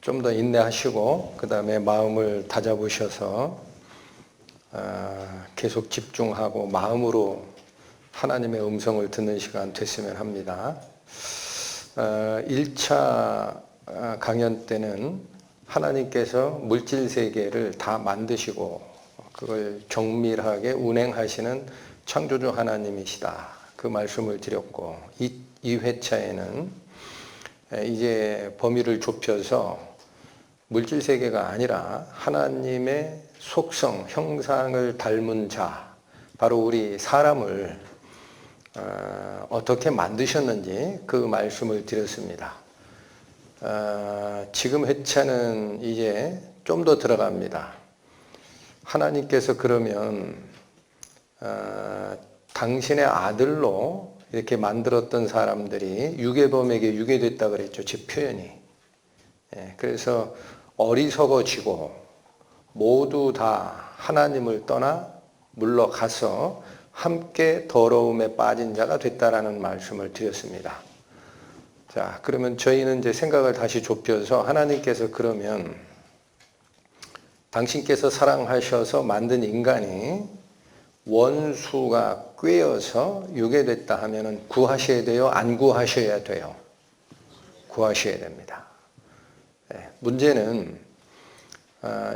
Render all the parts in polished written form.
좀 더 인내하시고 그 다음에 마음을 다잡으셔서 계속 집중하고 마음으로 하나님의 음성을 듣는 시간 됐으면 합니다. 1차 강연 때는 하나님께서 물질 세계를 다 만드시고 그걸 정밀하게 운행하시는 창조주 하나님이시다, 그 말씀을 드렸고, 이 회차에는 이제 범위를 좁혀서 물질 세계가 아니라 하나님의 속성, 형상을 닮은 자, 바로 우리 사람을 어떻게 만드셨는지 그 말씀을 드렸습니다. 지금 회차는 이제 좀 더 들어갑니다. 하나님께서 그러면 당신의 아들로 이렇게 만들었던 사람들이 유괴범에게 유괴됐다 그랬죠. 제 표현이. 그래서 어리석어지고 모두 다 하나님을 떠나 물러가서 함께 더러움에 빠진 자가 됐다라는 말씀을 드렸습니다. 자, 그러면 저희는 이제 생각을 다시 좁혀서 하나님께서 그러면 당신께서 사랑하셔서 만든 인간이 원수가 꾀어서 유괴됐다 하면은 구하셔야 돼요? 안 구하셔야 돼요? 구하셔야 됩니다. 문제는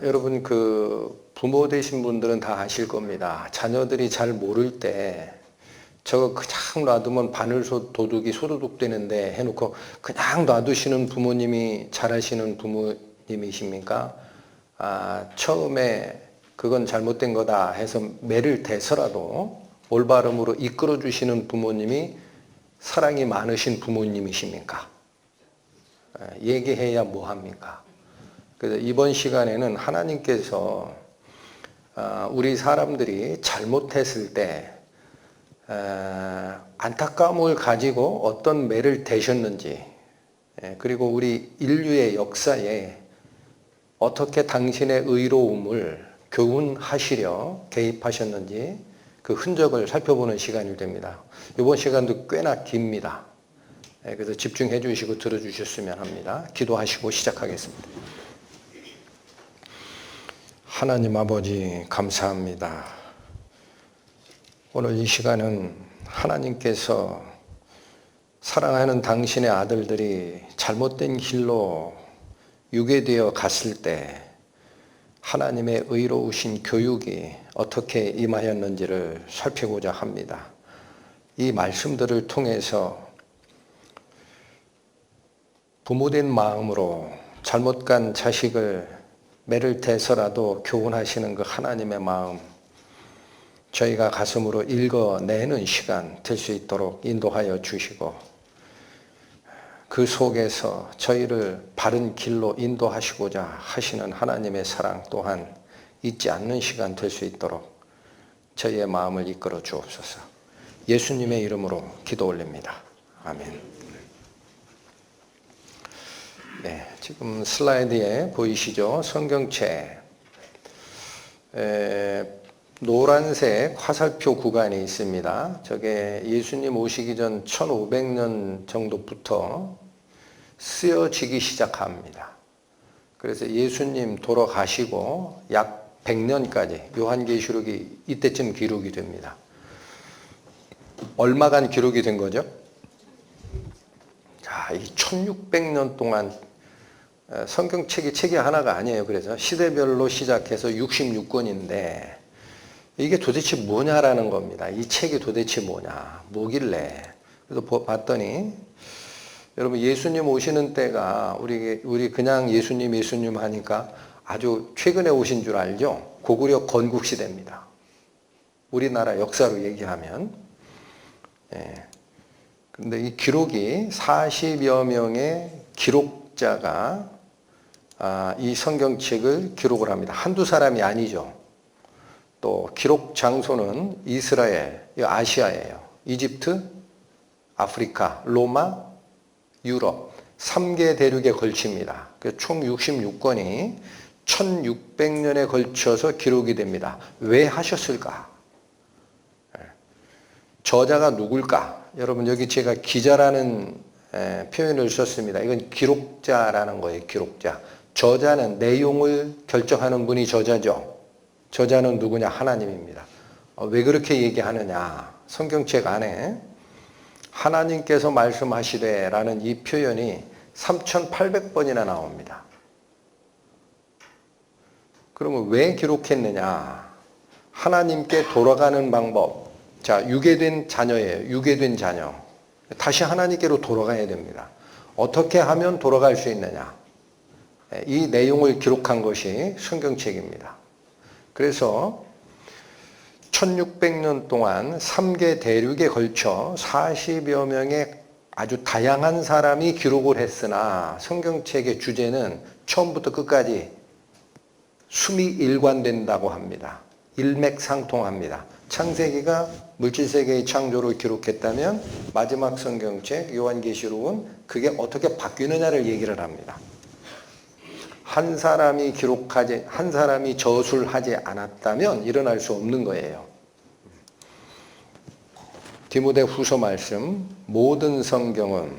여러분 그 부모 되신 분들은 다 아실 겁니다. 자녀들이 잘 모를 때 저거 그냥 놔두면 바늘소 도둑이 소도둑 되는데 해놓고 그냥 놔두시는 부모님이 잘하시는 부모님이십니까? 처음에 그건 잘못된 거다 해서 매를 대서라도 올바름으로 이끌어 주시는 부모님이 사랑이 많으신 부모님이십니까? 얘기해야 뭐합니까? 그래서 이번 시간에는 하나님께서 우리 사람들이 잘못했을 때 안타까움을 가지고 어떤 매를 대셨는지, 그리고 우리 인류의 역사에 어떻게 당신의 의로움을 교훈하시려 개입하셨는지 그 흔적을 살펴보는 시간이 됩니다. 이번 시간도 꽤나 깁니다. 그래서 집중해 주시고 들어주셨으면 합니다. 기도하시고 시작하겠습니다. 하나님 아버지 감사합니다. 오늘 이 시간은 하나님께서 사랑하는 당신의 아들들이 잘못된 길로 유괴되어 갔을 때 하나님의 의로우신 교육이 어떻게 임하였는지를 살피고자 합니다. 이 말씀들을 통해서 부모된 마음으로 잘못 간 자식을 매를 대서라도 교훈하시는 그 하나님의 마음, 저희가 가슴으로 읽어내는 시간 될 수 있도록 인도하여 주시고, 그 속에서 저희를 바른 길로 인도하시고자 하시는 하나님의 사랑 또한 잊지 않는 시간 될 수 있도록 저희의 마음을 이끌어 주옵소서. 예수님의 이름으로 기도 올립니다. 아멘. 네, 지금 슬라이드에 보이시죠? 성경책 노란색 화살표 구간이 있습니다. 저게 예수님 오시기 전 1500년 정도부터 쓰여지기 시작합니다. 그래서 예수님 돌아가시고 약 100년까지 요한계시록이 이때쯤 기록이 됩니다. 얼마간 기록이 된 거죠? 자, 이 1600년 동안 성경책이 책이 하나가 아니에요. 그래서 시대별로 시작해서 66권인데 이게 도대체 뭐냐라는 겁니다. 이 책이 도대체 뭐냐, 뭐길래. 그래서 봤더니 여러분 예수님 오시는 때가 우리 그냥 예수님 하니까 아주 최근에 오신 줄 알죠? 고구려 건국시대입니다. 우리나라 역사로 얘기하면. 근데 이 기록이 40여 명의 기록자가 이 성경책을 기록을 합니다. 한두 사람이 아니죠. 또 기록 장소는 이스라엘, 아시아예요. 이집트, 아프리카, 로마, 유럽 3개 대륙에 걸칩니다. 총 66권이 1600년에 걸쳐서 기록이 됩니다. 왜 하셨을까? 저자가 누굴까? 여러분 여기 제가 기자라는 표현을 썼습니다. 이건 기록자라는 거예요. 기록자. 저자는 내용을 결정하는 분이 저자죠. 저자는 누구냐? 하나님입니다. 왜 그렇게 얘기하느냐? 성경책 안에 하나님께서 말씀하시되 라는 이 표현이 3,800번이나 나옵니다. 그러면 왜 기록했느냐? 하나님께 돌아가는 방법. 자, 유괴된 자녀예요. 유괴된 자녀. 다시 하나님께로 돌아가야 됩니다. 어떻게 하면 돌아갈 수 있느냐? 이 내용을 기록한 것이 성경책입니다. 그래서 1600년 동안 3개 대륙에 걸쳐 40여 명의 아주 다양한 사람이 기록을 했으나 성경책의 주제는 처음부터 끝까지 숨이 일관된다고 합니다. 일맥상통합니다. 창세기가 물질세계의 창조를 기록했다면 마지막 성경책 요한계시록은 그게 어떻게 바뀌느냐를 얘기를 합니다. 한 사람이 저술하지 않았다면 일어날 수 없는 거예요. 디모데후서 말씀, 모든 성경은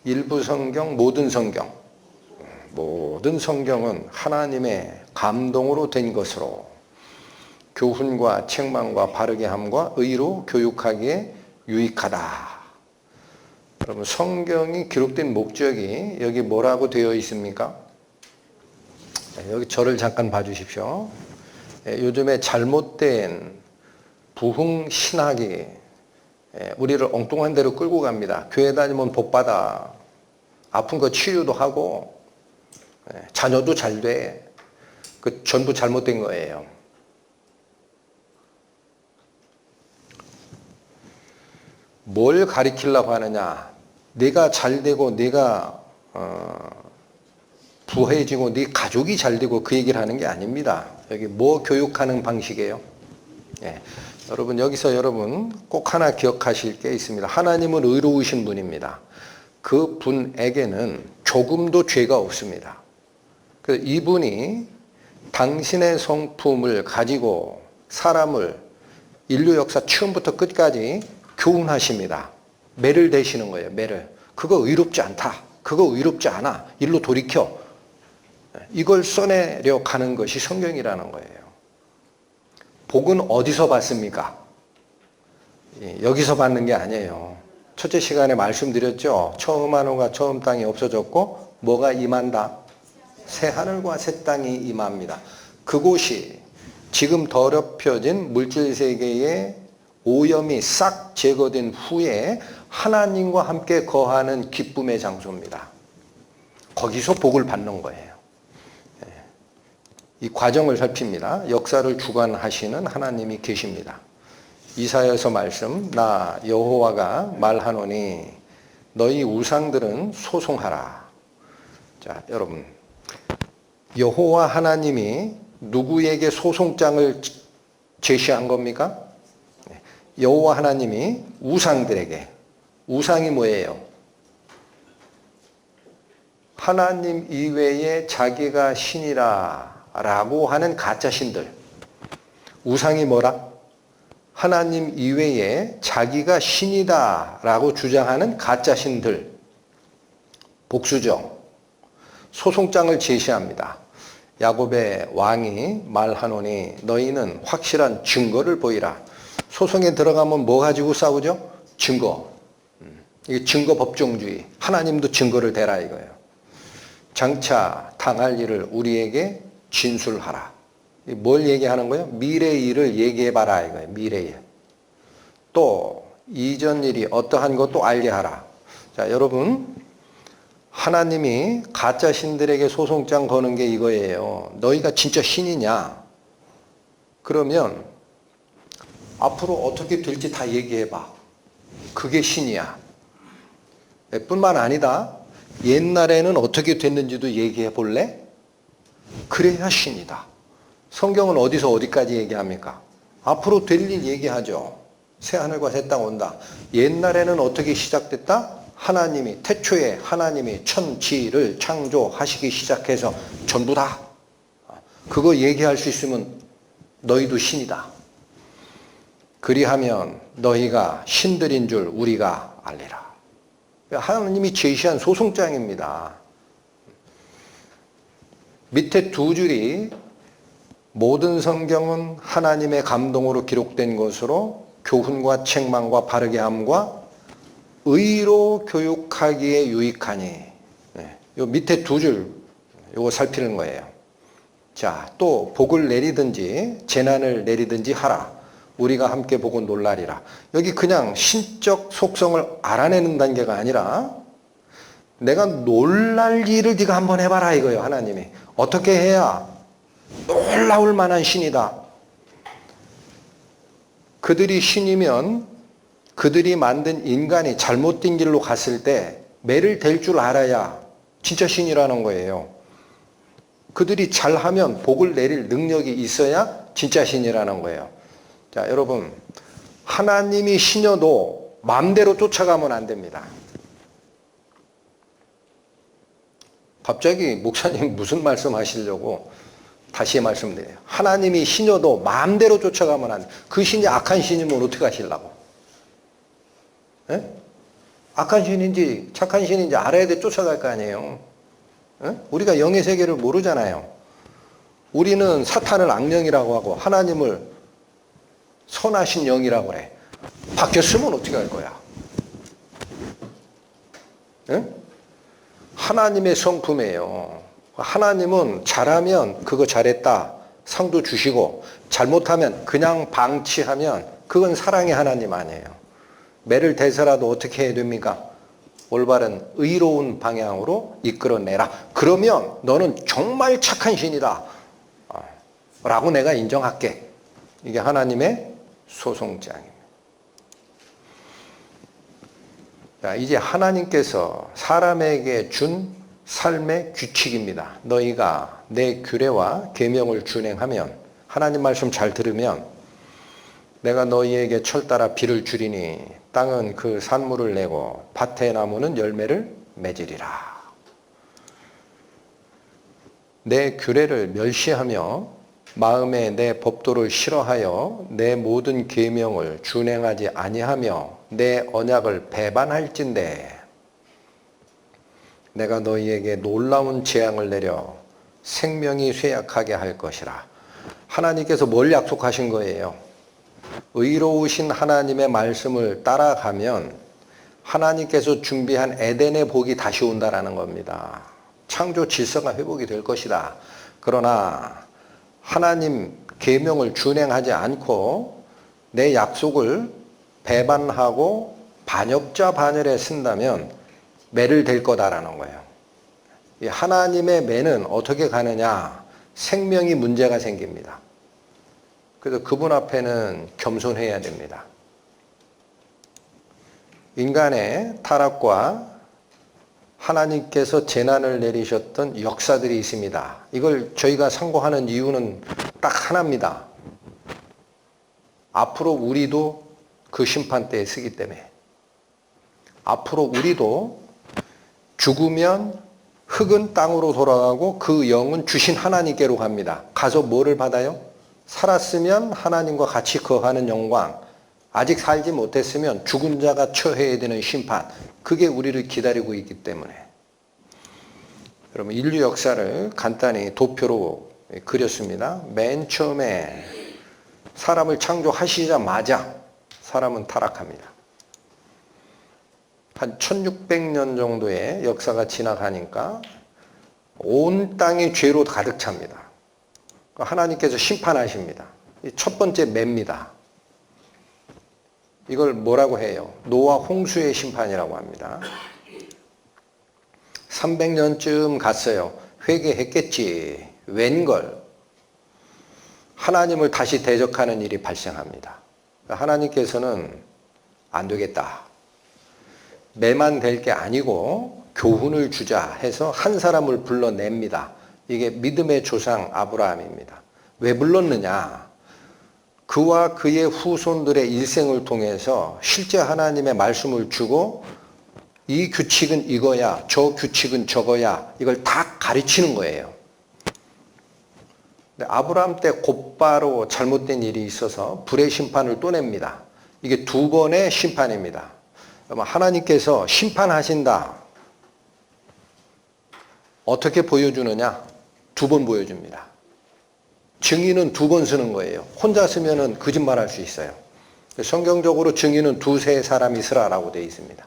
일부 성경, 모든 성경은 하나님의 감동으로 된 것으로 교훈과 책망과 바르게 함과 의로 교육하기에 유익하다. 여러분, 성경이 기록된 목적이 여기 뭐라고 되어 있습니까? 여기 저를 잠깐 봐주십시오. 요즘에 잘못된 부흥신학이 우리를 엉뚱한 데로 끌고 갑니다. 교회 다니면 복받아. 아픈 거 치유도 하고 자녀도 잘 돼. 그 전부 잘못된 거예요. 뭘 가리키려고 하느냐? 내가 잘 되고 내가 부해지고 네 가족이 잘 되고 그 얘기를 하는 게 아닙니다. 여기 뭐 교육하는 방식이에요? 여러분, 여기서 여러분 꼭 하나 기억하실 게 있습니다. 하나님은 의로우신 분입니다. 그 분에게는 조금도 죄가 없습니다. 그래서 이분이 당신의 성품을 가지고 사람을 인류 역사 처음부터 끝까지 교훈하십니다. 매를 대시는 거예요. 매를. 그거 의롭지 않다. 그거 의롭지 않아. 일로 돌이켜. 이걸 써내려 가는 것이 성경이라는 거예요. 복은 어디서 받습니까? 여기서 받는 게 아니에요. 첫째 시간에 말씀드렸죠. 처음 하늘과 처음 땅이 없어졌고 뭐가 임한다? 새 하늘과 새 땅이 임합니다. 그곳이 지금 더럽혀진 물질세계의 오염이 싹 제거된 후에 하나님과 함께 거하는 기쁨의 장소입니다. 거기서 복을 받는 거예요. 이 과정을 살핍니다. 역사를 주관하시는 하나님이 계십니다. 이사야서 말씀, 나 여호와가 말하노니 너희 우상들은 소송하라. 자, 여러분, 여호와 하나님이 누구에게 소송장을 제시한 겁니까? 여호와 하나님이 우상들에게. 우상이 뭐예요? 하나님 이외에 자기가 신이라 라고 하는 가짜신들. 우상이 뭐라? 하나님 이외에 자기가 신이다 라고 주장하는 가짜신들. 복수죠. 소송장을 제시합니다. 야곱의 왕이 말하노니 너희는 확실한 증거를 보이라. 소송에 들어가면 뭐 가지고 싸우죠? 증거. 이게 증거 법정주의. 하나님도 증거를 대라 이거예요. 장차 당할 일을 우리에게 진술하라. 뭘 얘기하는 거예요? 미래의 일을 얘기해봐라 이거예요. 미래의 일. 또 이전 일이 어떠한 것도 알게 하라. 자, 여러분, 하나님이 가짜 신들에게 소송장 거는 게 이거예요. 너희가 진짜 신이냐? 그러면 앞으로 어떻게 될지 다 얘기해봐. 그게 신이야. 뿐만 아니다. 옛날에는 어떻게 됐는지도 얘기해 볼래? 그래야 신이다. 성경은 어디서 어디까지 얘기합니까? 앞으로 될 일 얘기하죠. 새 하늘과 새 땅 온다. 옛날에는 어떻게 시작됐다? 하나님이 태초에 하나님이 천지를 창조하시기 시작해서 전부 다. 그거 얘기할 수 있으면 너희도 신이다. 그리하면 너희가 신들인 줄 우리가 알리라. 하나님이 제시한 소송장입니다. 밑에 두 줄이 모든 성경은 하나님의 감동으로 기록된 것으로 교훈과 책망과 바르게 함과 의로 교육하기에 유익하니. 요 밑에 두 줄 요거 살피는 거예요. 자, 또 복을 내리든지 재난을 내리든지 하라. 우리가 함께 보고 놀라리라. 여기 그냥 신적 속성을 알아내는 단계가 아니라 내가 놀랄 일을 네가 한번 해봐라 이거예요. 하나님이. 어떻게 해야 놀라울 만한 신이다. 그들이 신이면 그들이 만든 인간이 잘못된 길로 갔을 때 매를 댈 줄 알아야 진짜 신이라는 거예요. 그들이 잘하면 복을 내릴 능력이 있어야 진짜 신이라는 거예요. 자, 여러분, 하나님이 신여도 마음대로 쫓아가면 안 됩니다. 갑자기 목사님 무슨 말씀 하시려고 다시 말씀드려요. 하나님이 신여도 마음대로 쫓아가면 안 돼. 그 신이 악한 신이면 어떻게 하시려고? 에? 악한 신인지 착한 신인지 알아야 돼 쫓아갈 거 아니에요. 에? 우리가 영의 세계를 모르잖아요. 우리는 사탄을 악령이라고 하고 하나님을 선하신 영이라고 그래. 바뀌었으면 어떻게 할 거야? 에? 하나님의 성품이에요. 하나님은 잘하면 그거 잘했다 상도 주시고 잘못하면 그냥 방치하면 그건 사랑의 하나님 아니에요. 매를 대서라도 어떻게 해야 됩니까? 올바른 의로운 방향으로 이끌어내라. 그러면 너는 정말 착한 신이다 라고 내가 인정할게. 이게 하나님의 소송장입니다. 자, 이제 하나님께서 사람에게 준 삶의 규칙입니다. 너희가 내 규례와 계명을 준행하면, 하나님 말씀 잘 들으면 내가 너희에게 철 따라 비를 주리니 땅은 그 산물을 내고 밭의 나무는 열매를 맺으리라. 내 규례를 멸시하며 마음에 내 법도를 싫어하여 내 모든 계명을 준행하지 아니하며 내 언약을 배반할진대 내가 너희에게 놀라운 재앙을 내려 생명이 쇠약하게 할 것이라. 하나님께서 뭘 약속하신 거예요? 의로우신 하나님의 말씀을 따라가면 하나님께서 준비한 에덴의 복이 다시 온다라는 겁니다. 창조 질서가 회복이 될 것이다. 그러나 하나님 계명을 준행하지 않고 내 약속을 배반하고 반역자 반열에 쓴다면 매를 댈 거다라는 거예요. 이 하나님의 매는 어떻게 가느냐? 생명이 문제가 생깁니다. 그래서 그분 앞에는 겸손해야 됩니다. 인간의 타락과 하나님께서 재난을 내리셨던 역사들이 있습니다. 이걸 저희가 상고하는 이유는 딱 하나입니다. 앞으로 우리도 그 심판대에 서기 때문에. 앞으로 우리도 죽으면 흙은 땅으로 돌아가고 그 영은 주신 하나님께로 갑니다. 가서 뭐를 받아요? 살았으면 하나님과 같이 거하는 영광, 아직 살지 못했으면 죽은 자가 처해야 되는 심판, 그게 우리를 기다리고 있기 때문에. 여러분, 인류 역사를 간단히 도표로 그렸습니다. 맨 처음에 사람을 창조하시자마자 사람은 타락합니다. 한 1600년 정도의 역사가 지나가니까 온 땅이 죄로 가득 찹니다. 하나님께서 심판하십니다. 첫 번째 매입니다. 이걸 뭐라고 해요? 노아 홍수의 심판이라고 합니다. 300년쯤 갔어요. 회개했겠지. 웬걸. 하나님을 다시 대적하는 일이 발생합니다. 하나님께서는 안 되겠다. 매만 될 게 아니고 교훈을 주자 해서 한 사람을 불러냅니다. 이게 믿음의 조상 아브라함입니다. 왜 불렀느냐? 그와 그의 후손들의 일생을 통해서 실제 하나님의 말씀을 주고 이 규칙은 이거야, 저 규칙은 저거야, 이걸 다 가르치는 거예요. 근데 아브라함 때 곧바로 잘못된 일이 있어서 불의 심판을 또 냅니다. 이게 두 번의 심판입니다. 하나님께서 심판하신다. 어떻게 보여주느냐? 2번 보여줍니다. 증인은 2번 쓰는 거예요. 혼자 쓰면은 거짓말할 수 있어요. 성경적으로 증인은 2-3 사람이 쓰라라고 되어 있습니다.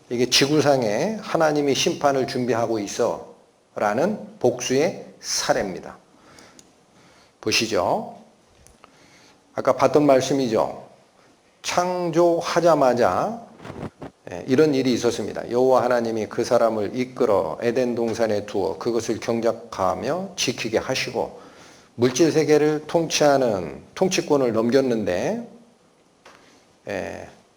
이게 지구상에 하나님이 심판을 준비하고 있어 라는 복수의 사례입니다. 보시죠. 아까 봤던 말씀이죠. 창조하자마자 이런 일이 있었습니다. 여호와 하나님이 그 사람을 이끌어 에덴 동산에 두어 그것을 경작하며 지키게 하시고 물질 세계를 통치하는 통치권을 넘겼는데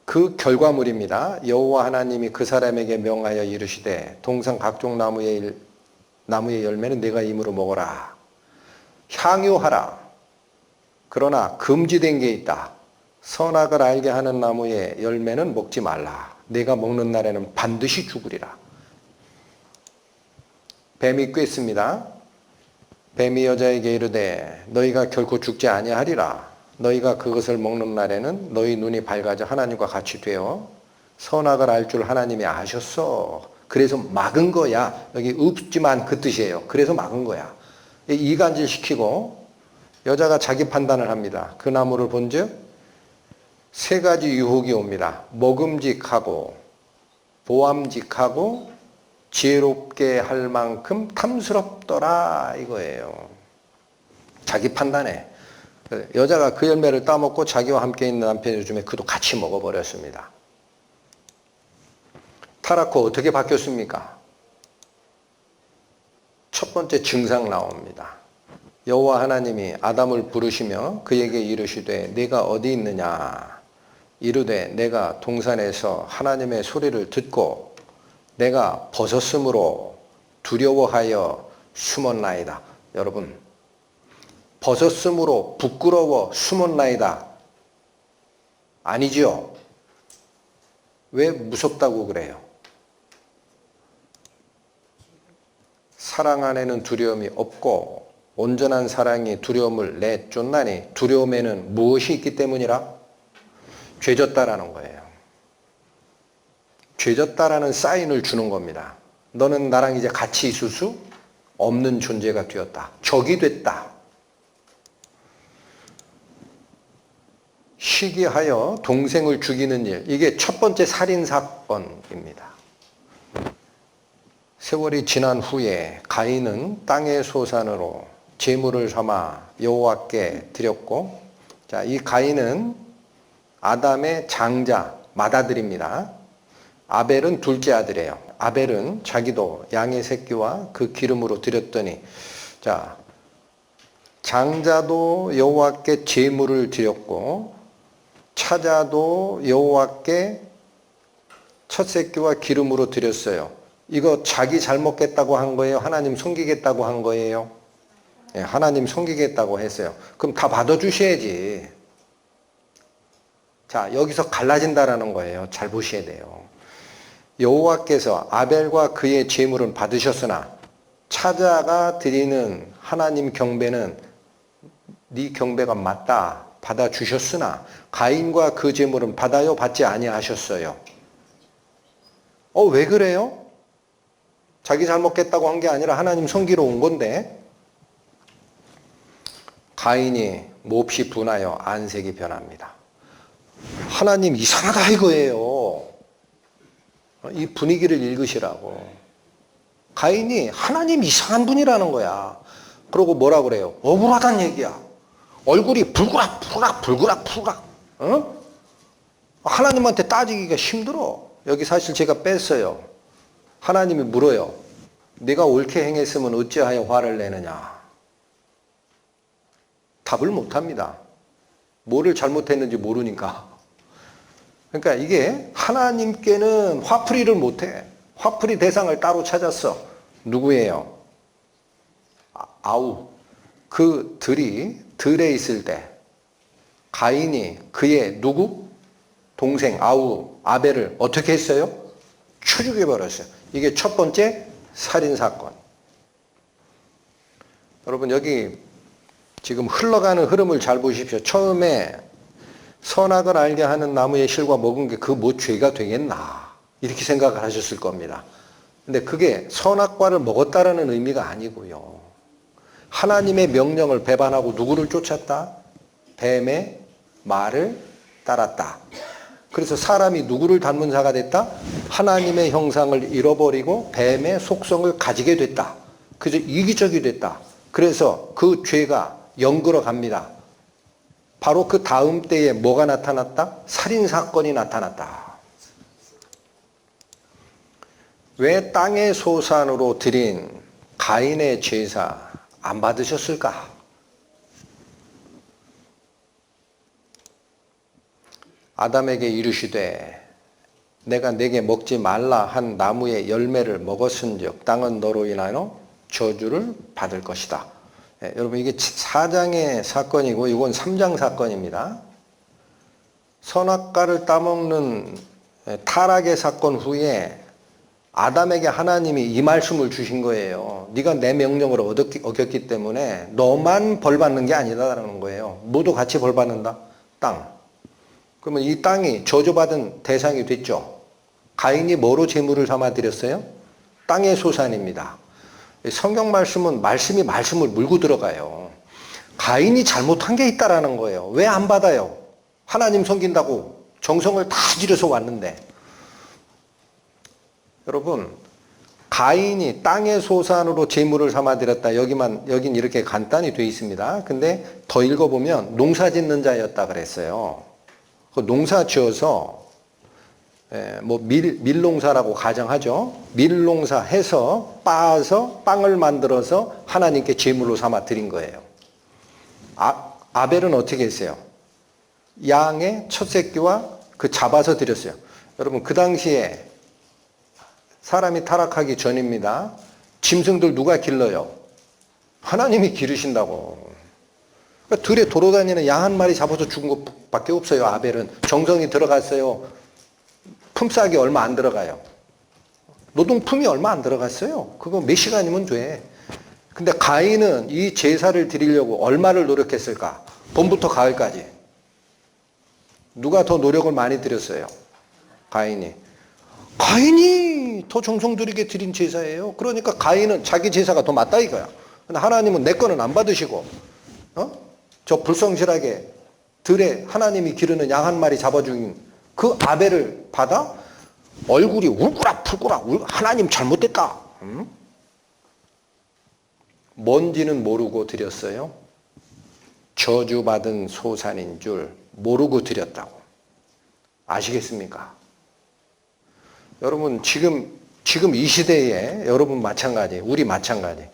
그 결과물입니다. 여호와 하나님이 그 사람에게 명하여 이르시되 동산 각종 나무의 열매는 네가 임으로 먹어라. 향유하라. 그러나 금지된 게 있다. 선악을 알게 하는 나무의 열매는 먹지 말라. 네가 먹는 날에는 반드시 죽으리라. 뱀이 꾀습니다. 뱀이 여자에게 이르되 너희가 결코 죽지 아니하리라. 너희가 그것을 먹는 날에는 너희 눈이 밝아져 하나님과 같이 되어 선악을 알 줄 하나님이 아셨어. 그래서 막은 거야. 여기 없지만 그 뜻이에요. 그래서 막은 거야. 이간질 시키고 여자가 자기 판단을 합니다. 그 나무를 본즉 3가지 유혹이 옵니다. 먹음직하고 보암직하고 지혜롭게 할 만큼 탐스럽더라 이거예요. 자기 판단에 여자가 그 열매를 따먹고 자기와 함께 있는 남편 요즘에 그도 같이 먹어버렸습니다. 타락후 어떻게 바뀌었습니까? 첫 번째 증상 나옵니다. 여호와 하나님이 아담을 부르시며 그에게 이르시되 네가 어디 있느냐? 이르되 내가 동산에서 하나님의 소리를 듣고 내가 벗었으므로 두려워하여 숨었나이다. 여러분, 벗었으므로 부끄러워 숨었나이다. 아니지요? 왜 무섭다고 그래요? 사랑 안에는 두려움이 없고 온전한 사랑이 두려움을 내쫓나니 두려움에는 무엇이 있기 때문이라? 죄졌다라는 거예요. 죄졌다라는 사인을 주는 겁니다. 너는 나랑 이제 같이 있을 수 없는 존재가 되었다. 적이 됐다. 시기하여 동생을 죽이는 일. 이게 첫 번째 살인사건입니다. 세월이 지난 후에 가인은 땅의 소산으로 제물을 삼아 여호와께 드렸고, 자, 이 가인은 아담의 장자, 맏아들입니다. 아벨은 둘째 아들이에요. 아벨은 자기도 양의 새끼와 그 기름으로 드렸더니, 자, 장자도 여호와께 제물을 드렸고, 차자도 여호와께 첫 새끼와 기름으로 드렸어요. 이거 자기 잘 먹겠다고 한 거예요? 하나님 섬기겠다고 한 거예요? 네, 하나님 섬기겠다고 했어요. 그럼 다 받아주셔야지. 자, 여기서 갈라진다라는 거예요. 잘 보셔야 돼요. 여호와께서 아벨과 그의 제물은 받으셨으나 차자가 드리는 하나님 경배는 네 경배가 맞다. 받아주셨으나 가인과 그 제물은 받아요? 받지 아니하셨어요? 왜 그래요? 자기 잘 먹겠다고 한 게 아니라 하나님 섬기러 온 건데. 가인이 몹시 분하여 안색이 변합니다. 하나님 이상하다 이거예요. 이 분위기를 읽으시라고. 가인이 하나님 이상한 분이라는 거야. 그러고 뭐라 그래요? 억울하단 얘기야. 얼굴이 불그락. 어? 하나님한테 따지기가 힘들어. 여기 사실 제가 뺐어요. 하나님이 물어요. 네가 옳게 행했으면 어찌하여 화를 내느냐. 답을 못합니다. 뭐를 잘못했는지 모르니까. 그러니까 이게 하나님께는 화풀이를 못해. 화풀이 대상을 따로 찾았어. 누구예요? 아우. 그 들에 있을 때 가인이 그의 누구? 동생 아우 아벨을 어떻게 했어요? 죽여버렸어요. 이게 첫 번째 살인사건. 여러분 여기 지금 흘러가는 흐름을 잘 보십시오. 처음에 선악을 알게 하는 나무의 실과 먹은 게 그 뭐 죄가 되겠나. 이렇게 생각을 하셨을 겁니다. 근데 그게 선악과를 먹었다라는 의미가 아니고요. 하나님의 명령을 배반하고 누구를 쫓았다? 뱀의 말을 따랐다. 그래서 사람이 누구를 닮은 자가 됐다? 하나님의 형상을 잃어버리고 뱀의 속성을 가지게 됐다. 그래서 이기적이 됐다. 그래서 그 죄가 연걸어 갑니다. 바로 그 다음 때에 뭐가 나타났다? 살인사건이 나타났다. 왜 땅의 소산으로 드린 가인의 제사 안 받으셨을까? 아담에게 이르시되 내가 내게 먹지 말라 한 나무의 열매를 먹었은즉 땅은 너로 인하여 저주를 받을 것이다. 여러분 이게 4장의 사건이고 이건 3장 사건입니다. 선악과를 따먹는 타락의 사건 후에 아담에게 하나님이 이 말씀을 주신 거예요. 네가 내 명령을 어겼기 때문에 너만 벌받는 게 아니다라는 거예요. 모두 같이 벌받는다. 땅. 그러면 이 땅이 저주받은 대상이 됐죠. 가인이 뭐로 제물을 삼아 드렸어요? 땅의 소산입니다. 성경 말씀은 말씀을 물고 들어가요. 가인이 잘못한 게 있다라는 거예요. 왜 안 받아요? 하나님 섬긴다고 정성을 다 들여서 왔는데. 여러분, 가인이 땅의 소산으로 제물을 삼아 드렸다. 여긴 이렇게 간단히 되어 있습니다. 근데 더 읽어보면 농사 짓는 자였다 그랬어요. 그 농사 지어서 뭐 밀농사라고 가정하죠. 밀농사 해서 빻아서 빵을 만들어서 하나님께 제물로 삼아 드린 거예요. 아벨은 어떻게 했어요? 양의 첫 새끼와 그 잡아서 드렸어요. 여러분 그 당시에 사람이 타락하기 전입니다. 짐승들 누가 길러요? 하나님이 기르신다고. 그러니까 들에 돌아다니는 양 한 마리 잡아서 죽은 것밖에 없어요. 아벨은 정성이 들어갔어요. 품삯이 얼마 안 들어가요. 노동품이 얼마 안 들어갔어요. 그거 몇 시간이면 돼. 근데 가인은 이 제사를 드리려고 얼마를 노력했을까? 봄부터 가을까지. 누가 더 노력을 많이 들였어요? 가인이 더 정성 들이게 드린 제사예요. 그러니까 가인은 자기 제사가 더 맞다 이거야. 근데 하나님은 내 거는 안 받으시고 저 불성실하게 들에 하나님이 기르는 양 한 마리 잡아 죽인 그 아벨을 받아 얼굴이 울꾸락불꾸락 하나님 잘못됐다. 뭔지는 모르고 드렸어요. 저주받은 소산인 줄 모르고 드렸다고. 아시겠습니까? 여러분 지금 이 시대에 여러분 마찬가지, 우리 마찬가지.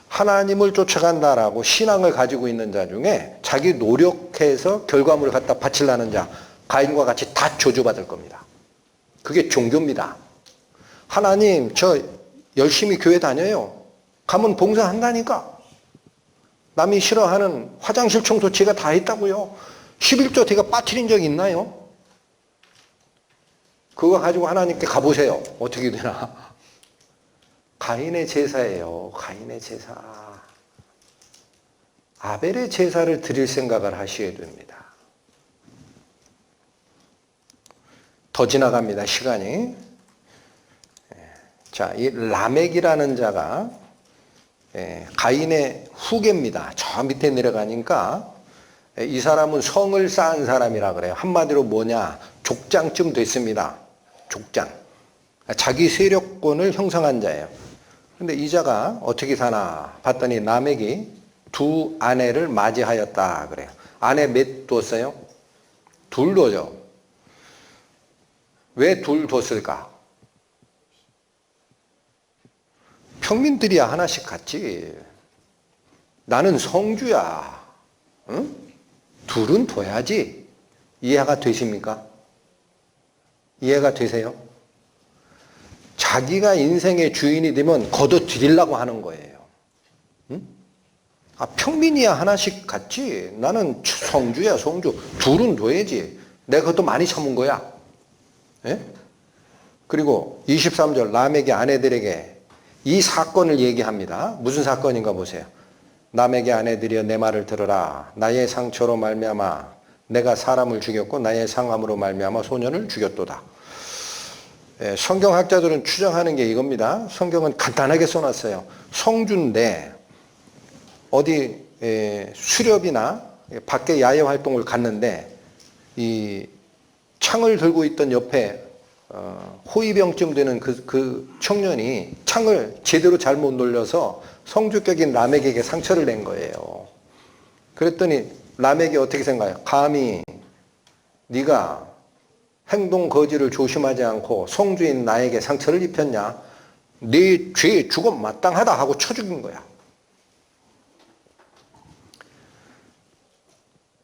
하나님을 쫓아간다라고 신앙을 가지고 있는 자 중에 자기 노력해서 결과물을 갖다 바치려는 자, 가인과 같이 다 저주받을 겁니다. 그게 종교입니다. 하나님 저 열심히 교회 다녀요. 가면 봉사한다니까. 남이 싫어하는 화장실 청소 제가 다 했다고요. 11조 제가 빠뜨린 적 있나요? 그거 가지고 하나님께 가보세요. 어떻게 되나. 가인의 제사예요. 가인의 제사. 아벨의 제사를 드릴 생각을 하셔야 됩니다. 더 지나갑니다. 시간이. 자, 이 라멕이라는 자가 가인의 후계입니다. 저 밑에 내려가니까 이 사람은 성을 쌓은 사람이라 그래요. 한마디로 뭐냐? 족장쯤 됐습니다. 족장. 자기 세력권을 형성한 자예요. 근데 이 자가 어떻게 사나 봤더니 라멕이 두 아내를 맞이하였다 그래요. 아내 몇 뒀어요? 둘 둬죠. 왜 둘 뒀을까? 평민들이야 하나씩 갔지. 나는 성주야. 응? 둘은 둬야지. 이해가 되십니까? 이해가 되세요? 자기가 인생의 주인이 되면 걷어들이려고 하는 거예요. 응? 평민이야 하나씩 갔지. 나는 성주야 성주. 둘은 둬야지. 내가 그것도 많이 참은 거야. 예? 그리고 23절 라멕의 아내들에게 이 사건을 얘기합니다. 무슨 사건인가 보세요. 남에게 아내들이여 내 말을 들으라. 나의 상처로 말미암아 내가 사람을 죽였고 나의 상함으로 말미암아 소년을 죽였도다. 성경학자들은 추정하는 게 이겁니다. 성경은 간단하게 써놨어요. 성주인데 어디 수렵이나 밖에 야외 활동을 갔는데 이 창을 들고 있던 옆에 호위병쯤 되는 그 청년이 창을 제대로 잘못 놀려서 성주격인 라멕에게 상처를 낸 거예요. 그랬더니 라멕이 어떻게 생각해요? 감히 네가 행동 거지를 조심하지 않고 성주인 나에게 상처를 입혔냐? 네 죄 죽음 마땅하다 하고 쳐 죽인 거야.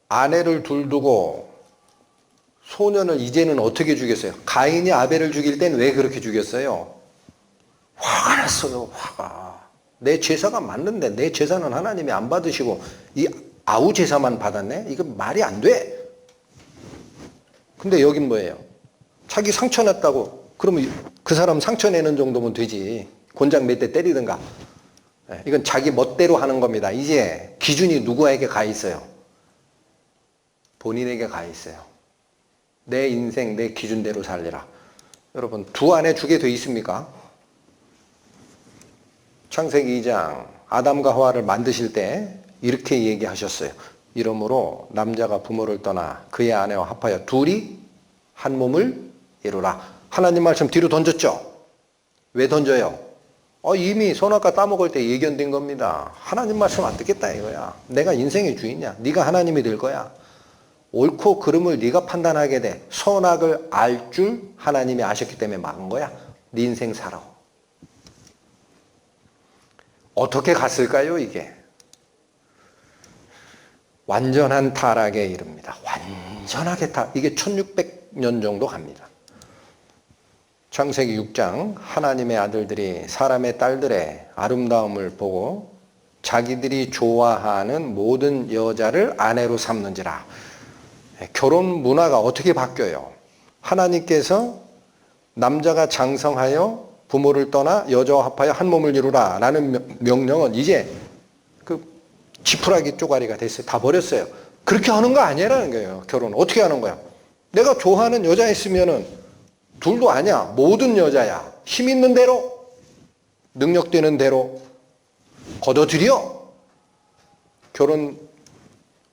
아내를 둘 두고 소년을 이제는 어떻게 죽였어요? 가인이 아벨을 죽일 땐 왜 그렇게 죽였어요? 화가 났어요. 화가. 내 제사가 맞는데 내 제사는 하나님이 안 받으시고 이 아우 제사만 받았네? 이건 말이 안 돼. 근데 여긴 뭐예요? 자기 상처 났다고. 그러면 그 사람 상처 내는 정도면 되지. 곤장 몇 대 때리든가. 이건 자기 멋대로 하는 겁니다. 이제 기준이 누구에게 가 있어요? 본인에게 가 있어요. 내 인생 내 기준대로 살리라. 여러분 두 아내 주게 돼 있습니까? 창세기 2장 아담과 하와를 만드실 때 이렇게 얘기하셨어요. 이러므로 남자가 부모를 떠나 그의 아내와 합하여 둘이 한 몸을 이루라. 하나님 말씀 뒤로 던졌죠? 왜 던져요? 이미 선악과 따먹을 때 예견된 겁니다. 하나님 말씀 안 듣겠다 이거야. 내가 인생의 주인이야. 네가 하나님이 될 거야. 옳고 그름을 네가 판단하게 돼. 선악을 알 줄 하나님이 아셨기 때문에 막은 거야. 네 인생 살아. 어떻게 갔을까요 이게? 완전한 타락에 이릅니다. 완전하게 이게 1600년 정도 갑니다. 창세기 6장 하나님의 아들들이 사람의 딸들의 아름다움을 보고 자기들이 좋아하는 모든 여자를 아내로 삼는지라. 결혼 문화가 어떻게 바뀌어요? 하나님께서 남자가 장성하여 부모를 떠나 여자와 합하여 한 몸을 이루라 라는 명령은 이제 그 지푸라기 쪼가리가 됐어요. 다 버렸어요. 그렇게 하는 거 아니라는 거예요. 결혼 어떻게 하는 거야? 내가 좋아하는 여자 있으면은 둘도 아니야. 모든 여자야. 힘 있는 대로 능력되는 대로 걷어들여. 결혼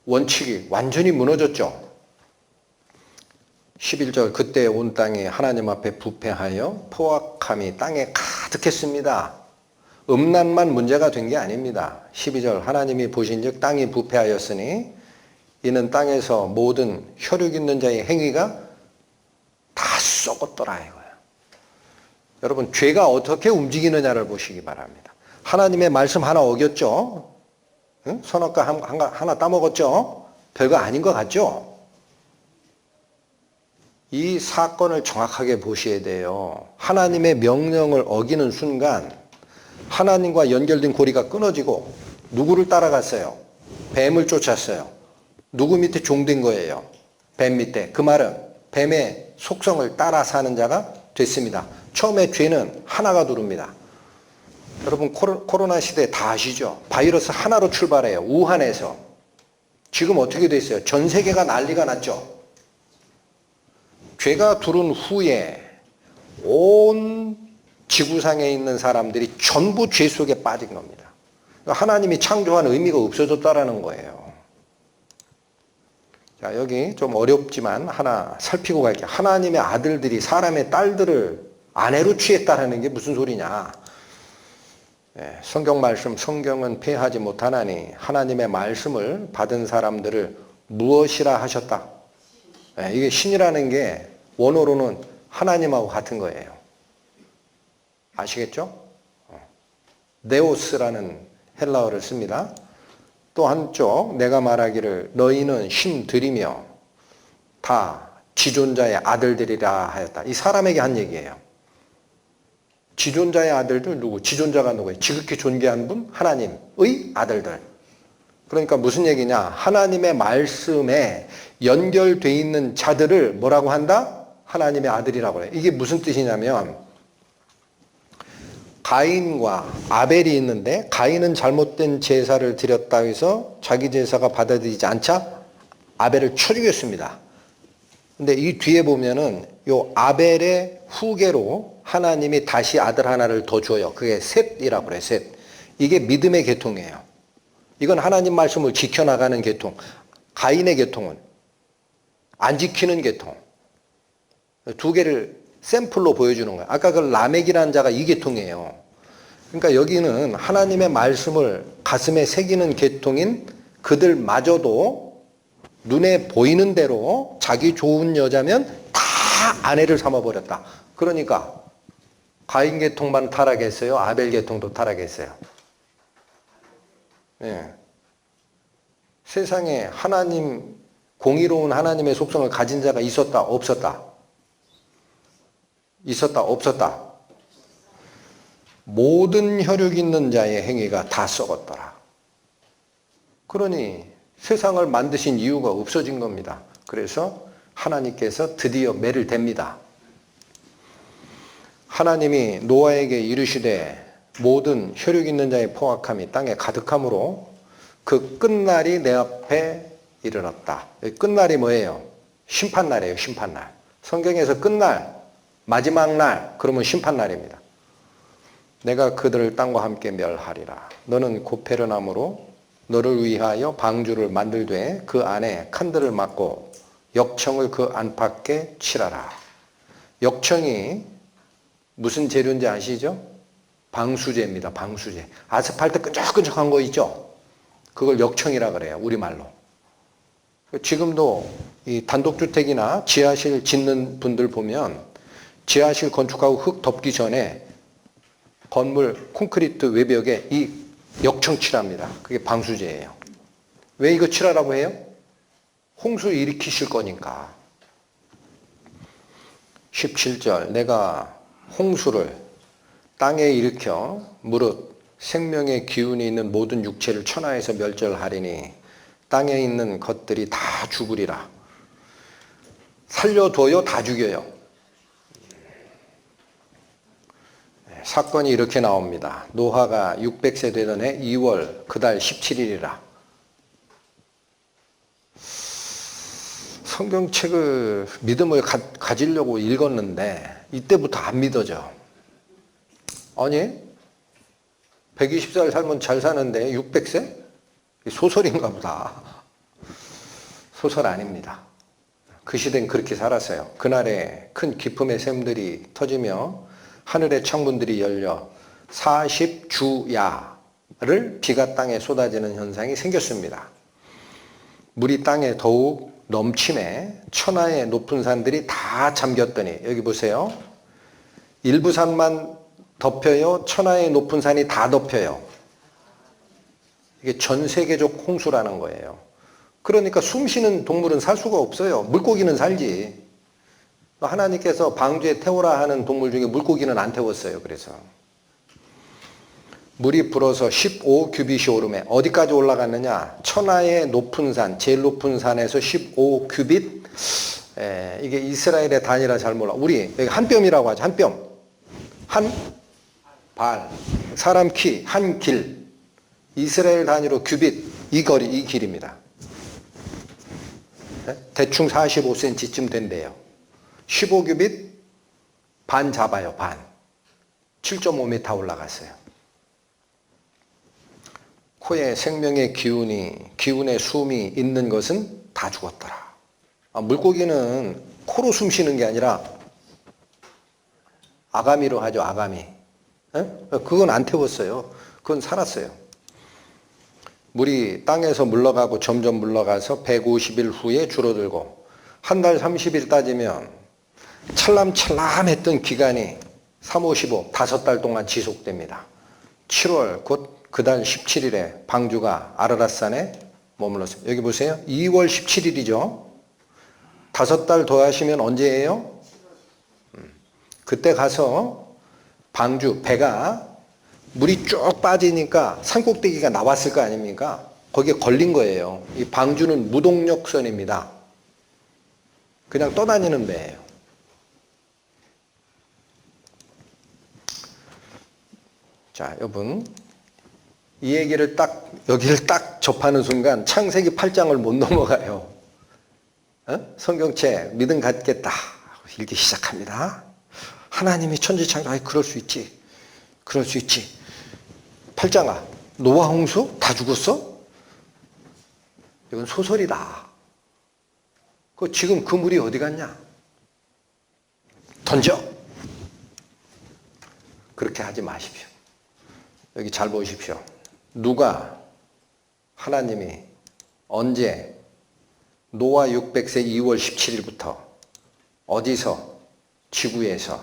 원칙이 완전히 무너졌죠. 11절 그때 온 땅이 하나님 앞에 부패하여 포악함이 땅에 가득했습니다. 음란만 문제가 된 게 아닙니다. 12절 하나님이 보신즉 땅이 부패하였으니 이는 땅에서 모든 혈육 있는 자의 행위가 다 썩었더라 이거야. 여러분 죄가 어떻게 움직이느냐를 보시기 바랍니다. 하나님의 말씀 하나 어겼죠? 응? 선악과 하나 따먹었죠? 별거 아닌 것 같죠? 이 사건을 정확하게 보셔야 돼요. 하나님의 명령을 어기는 순간 하나님과 연결된 고리가 끊어지고 누구를 따라갔어요? 뱀을 쫓았어요. 누구 밑에 종된 거예요? 뱀 밑에. 그 말은 뱀의 속성을 따라 사는 자가 됐습니다. 처음에 죄는 하나가 누릅니다. 여러분 코로나 시대 다 아시죠? 바이러스 하나로 출발해요. 우한에서. 지금 어떻게 됐어요? 전 세계가 난리가 났죠? 죄가 들은 후에 온 지구상에 있는 사람들이 전부 죄 속에 빠진 겁니다. 하나님이 창조한 의미가 없어졌다라는 거예요. 자, 여기 좀 어렵지만 하나 살피고 갈게요. 하나님의 아들들이 사람의 딸들을 아내로 취했다는 게 무슨 소리냐. 성경 말씀, 성경은 폐하지 못하나니 하나님의 말씀을 받은 사람들을 무엇이라 하셨다. 이게 신이라는 게 원어로는 하나님하고 같은 거예요. 아시겠죠? 네오스라는 헬라어를 씁니다. 또 한쪽 내가 말하기를 너희는 힘들이며 다 지존자의 아들들이라 하였다. 이 사람에게 한 얘기예요. 지존자의 아들들 누구? 지존자가 누구예요? 지극히 존귀한 분? 하나님의 아들들. 그러니까 무슨 얘기냐? 하나님의 말씀에 연결되어 있는 자들을 뭐라고 한다? 하나님의 아들이라고 해요. 이게 무슨 뜻이냐면 가인과 아벨이 있는데 가인은 잘못된 제사를 드렸다 해서 자기 제사가 받아들이지 않자 아벨을 쳐 죽였습니다. 근데 이 뒤에 보면은 요 아벨의 후계로 하나님이 다시 아들 하나를 더 줘요. 그게 셋이라고 그래요. 셋. 이게 믿음의 계통이에요. 이건 하나님 말씀을 지켜나가는 계통. 가인의 계통은 안 지키는 계통. 두 개를 샘플로 보여주는 거예요. 아까 그 라멕이라는 자가 이 계통이에요. 그러니까 여기는 하나님의 말씀을 가슴에 새기는 계통인 그들마저도 눈에 보이는 대로 자기 좋은 여자면 다 아내를 삼아버렸다. 그러니까 가인 계통만 타락했어요? 아벨 계통도 타락했어요? 예. 세상에 하나님, 공의로운 하나님의 속성을 가진 자가 있었다, 없었다? 있었다, 없었다? 모든 혈육 있는 자의 행위가 다 썩었더라. 그러니 세상을 만드신 이유가 없어진 겁니다. 그래서 하나님께서 드디어 매를 댑니다. 하나님이 노아에게 이르시되 모든 혈육 있는 자의 포악함이 땅에 가득함으로 그 끝날이 내 앞에 이르렀다. 끝날이 뭐예요? 심판날이에요. 심판날. 성경에서 끝날, 마지막 날, 그러면 심판날입니다. 내가 그들을 땅과 함께 멸하리라. 너는 고페르나무로 너를 위하여 방주를 만들되 그 안에 칸들을 막고 역청을 그 안팎에 칠하라. 역청이 무슨 재료인지 아시죠? 방수제입니다. 방수제. 아스팔트 끈적끈적한 거 있죠? 그걸 역청이라 그래요. 우리말로. 지금도 이 단독주택이나 지하실 짓는 분들 보면 지하실 건축하고 흙 덮기 전에 건물 콘크리트 외벽에 이 역청 칠합니다. 그게 방수제예요. 왜 이거 칠하라고 해요? 홍수 일으키실 거니까. 17절 내가 홍수를 땅에 일으켜 무릇 생명의 기운이 있는 모든 육체를 천하에서 멸절하리니 땅에 있는 것들이 다 죽으리라. 살려둬요? 다 죽여요? 사건이 이렇게 나옵니다. 노아가 600세 되던 해 2월 그달 17일이라. 성경책을 믿음을 가지려고 읽었는데 이때부터 안 믿어져. 아니 120살 살면 잘 사는데 600세? 소설인가 보다. 소설 아닙니다. 그 시대는 그렇게 살았어요. 그날에 큰 기품의 샘들이 터지며 하늘의 창문들이 열려 40주야를 비가 땅에 쏟아지는 현상이 생겼습니다. 물이 땅에 더욱 넘침에 천하의 높은 산들이 다 잠겼더니 여기 보세요. 일부 산만 덮여요. 천하의 높은 산이 다 덮여요. 이게 전 세계적 홍수라는 거예요. 그러니까 숨쉬는 동물은 살 수가 없어요. 물고기는 살지. 하나님께서 방주에 태우라 하는 동물 중에 물고기는 안 태웠어요. 그래서 물이 불어서 15규빗이 오르매 어디까지 올라갔느냐? 천하의 높은 산, 제일 높은 산에서 15규빗. 이게 이스라엘의 단위라 잘 몰라. 우리 여기 한 뼘이라고 하죠. 한 뼘. 한 발. 사람 키, 한 길. 이스라엘 단위로 규빗. 이 거리, 이 길입니다. 대충 45cm쯤 된대요. 15규빗 반 잡아요. 반. 7.5m 올라갔어요. 코에 생명의 기운의 숨이 있는 것은 다 죽었더라. 물고기는 코로 숨 쉬는 게 아니라 아가미로 하죠. 아가미. 그건 안 태웠어요. 그건 살았어요. 물이 땅에서 물러가고 점점 물러가서 150일 후에 줄어들고 한 달 30일 따지면 찰람찰람했던 기간이 3, 5, 15, 5달 동안 지속됩니다. 7월 곧 그달 17일에 방주가 아르랏산에 머물렀습니다. 여기 보세요. 2월 17일이죠. 5달 더 하시면 언제예요? 그때 가서 방주 배가 물이 쭉 빠지니까 산꼭대기가 나왔을 거 아닙니까? 거기에 걸린 거예요. 이 방주는 무동력선입니다. 그냥 떠다니는 배예요. 자, 여러분, 이 얘기를 여기를 딱 접하는 순간 창세기 8장을 못 넘어가요. 성경책 믿음 갖겠다. 읽기 시작합니다. 하나님이 천지창조, 아이 그럴 수 있지. 그럴 수 있지. 8장아, 노아 홍수 다 죽었어? 이건 소설이다. 지금 그 물이 어디 갔냐? 던져. 그렇게 하지 마십시오. 여기 잘 보십시오. 누가 하나님이 언제 노아 600세 2월 17일부터 어디서 지구에서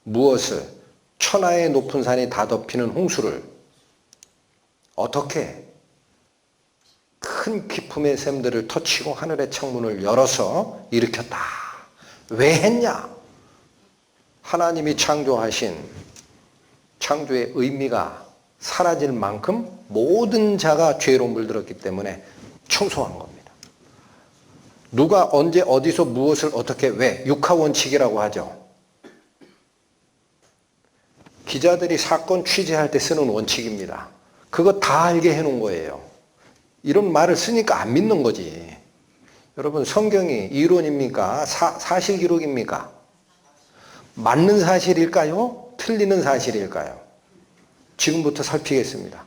무엇을 천하의 높은 산이 다 덮이는 홍수를 어떻게 큰 기품의 샘들을 터치고 하늘의 창문을 열어서 일으켰다. 왜 했냐? 하나님이 창조하신 창조의 의미가 사라질 만큼 모든 자가 죄로 물들었기 때문에 청소한 겁니다. 누가 언제 어디서 무엇을 어떻게 왜 육하원칙이라고 하죠. 기자들이 사건 취재할 때 쓰는 원칙입니다. 그거 다 알게 해놓은 거예요. 이런 말을 쓰니까 안 믿는 거지. 여러분 성경이 이론입니까? 사실 기록입니까? 맞는 사실일까요? 틀리는 사실일까요? 지금부터 살피겠습니다.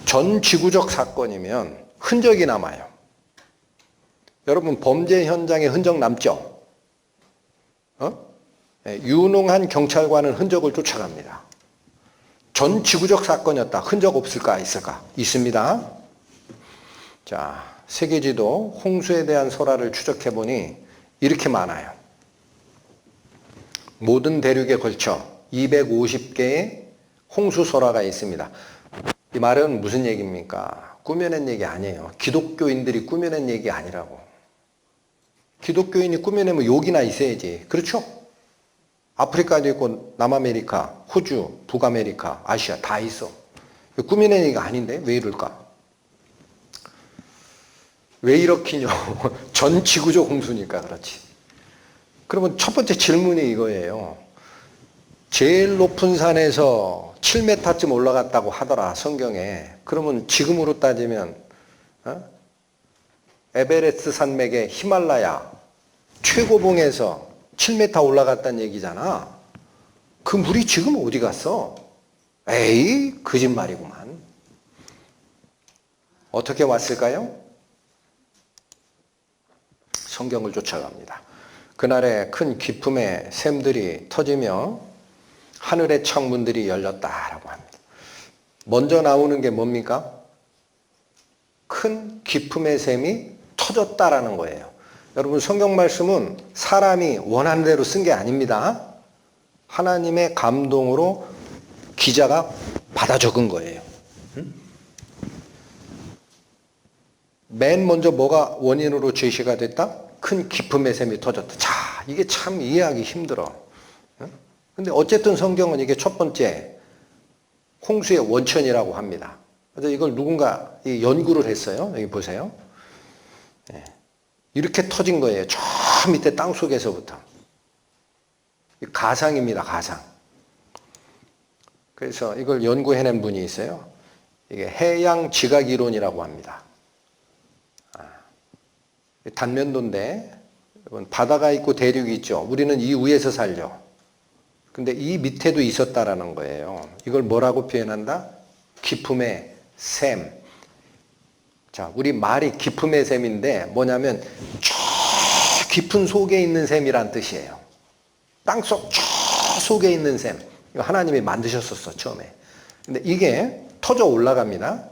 전 지구적 사건이면 흔적이 남아요. 여러분 범죄 현장에 흔적 남죠? 유능한 경찰관은 흔적을 쫓아갑니다. 전 지구적 사건이었다. 흔적 없을까? 있을까? 있습니다. 자, 세계지도 홍수에 대한 설화를 추적해보니 이렇게 많아요. 모든 대륙에 걸쳐 250개의 홍수 설화가 있습니다. 이 말은 무슨 얘기입니까? 꾸며낸 얘기 아니에요. 기독교인들이 꾸며낸 얘기 아니라고. 기독교인이 꾸며내면 욕이나 있어야지. 그렇죠? 아프리카도 있고 남아메리카, 호주, 북아메리카, 아시아 다 있어. 꾸며낸 얘기가 아닌데 왜 이럴까? 왜 이렇게요? 전 지구적 홍수니까 그렇지. 그러면 첫 번째 질문이 이거예요. 제일 높은 산에서 7m쯤 올라갔다고 하더라 성경에. 그러면 지금으로 따지면 에베레스트 산맥의 히말라야 최고봉에서 7m 올라갔다는 얘기잖아. 그 물이 지금 어디 갔어? 에이 거짓말이구만. 어떻게 왔을까요? 성경을 쫓아갑니다. 그날에 큰 기품의 샘들이 터지며 하늘의 창문들이 열렸다라고 합니다. 먼저 나오는 게 뭡니까? 큰 기품의 샘이 터졌다라는 거예요. 여러분 성경 말씀은 사람이 원하는 대로 쓴 게 아닙니다. 하나님의 감동으로 기자가 받아 적은 거예요. 맨 먼저 뭐가 원인으로 제시가 됐다? 큰 기품의 샘이 터졌다. 자, 이게 참 이해하기 힘들어. 근데 어쨌든 성경은 이게 첫 번째 홍수의 원천이라고 합니다. 그래서 이걸 누군가 연구를 했어요. 여기 보세요. 이렇게 터진 거예요. 저 밑에 땅 속에서부터. 가상입니다. 가상. 그래서 이걸 연구해낸 분이 있어요. 이게 해양 지각 이론이라고 합니다. 단면도인데 바다가 있고 대륙이 있죠. 우리는 이 위에서 살죠. 근데 이 밑에도 있었다라는 거예요. 이걸 뭐라고 표현한다? 기품의 샘. 자, 우리 말이 기품의 샘인데 뭐냐면 저 깊은 속에 있는 샘이란 뜻이에요. 땅속 저 속에 있는 샘. 이거 하나님이 만드셨었어, 처음에. 근데 이게 터져 올라갑니다.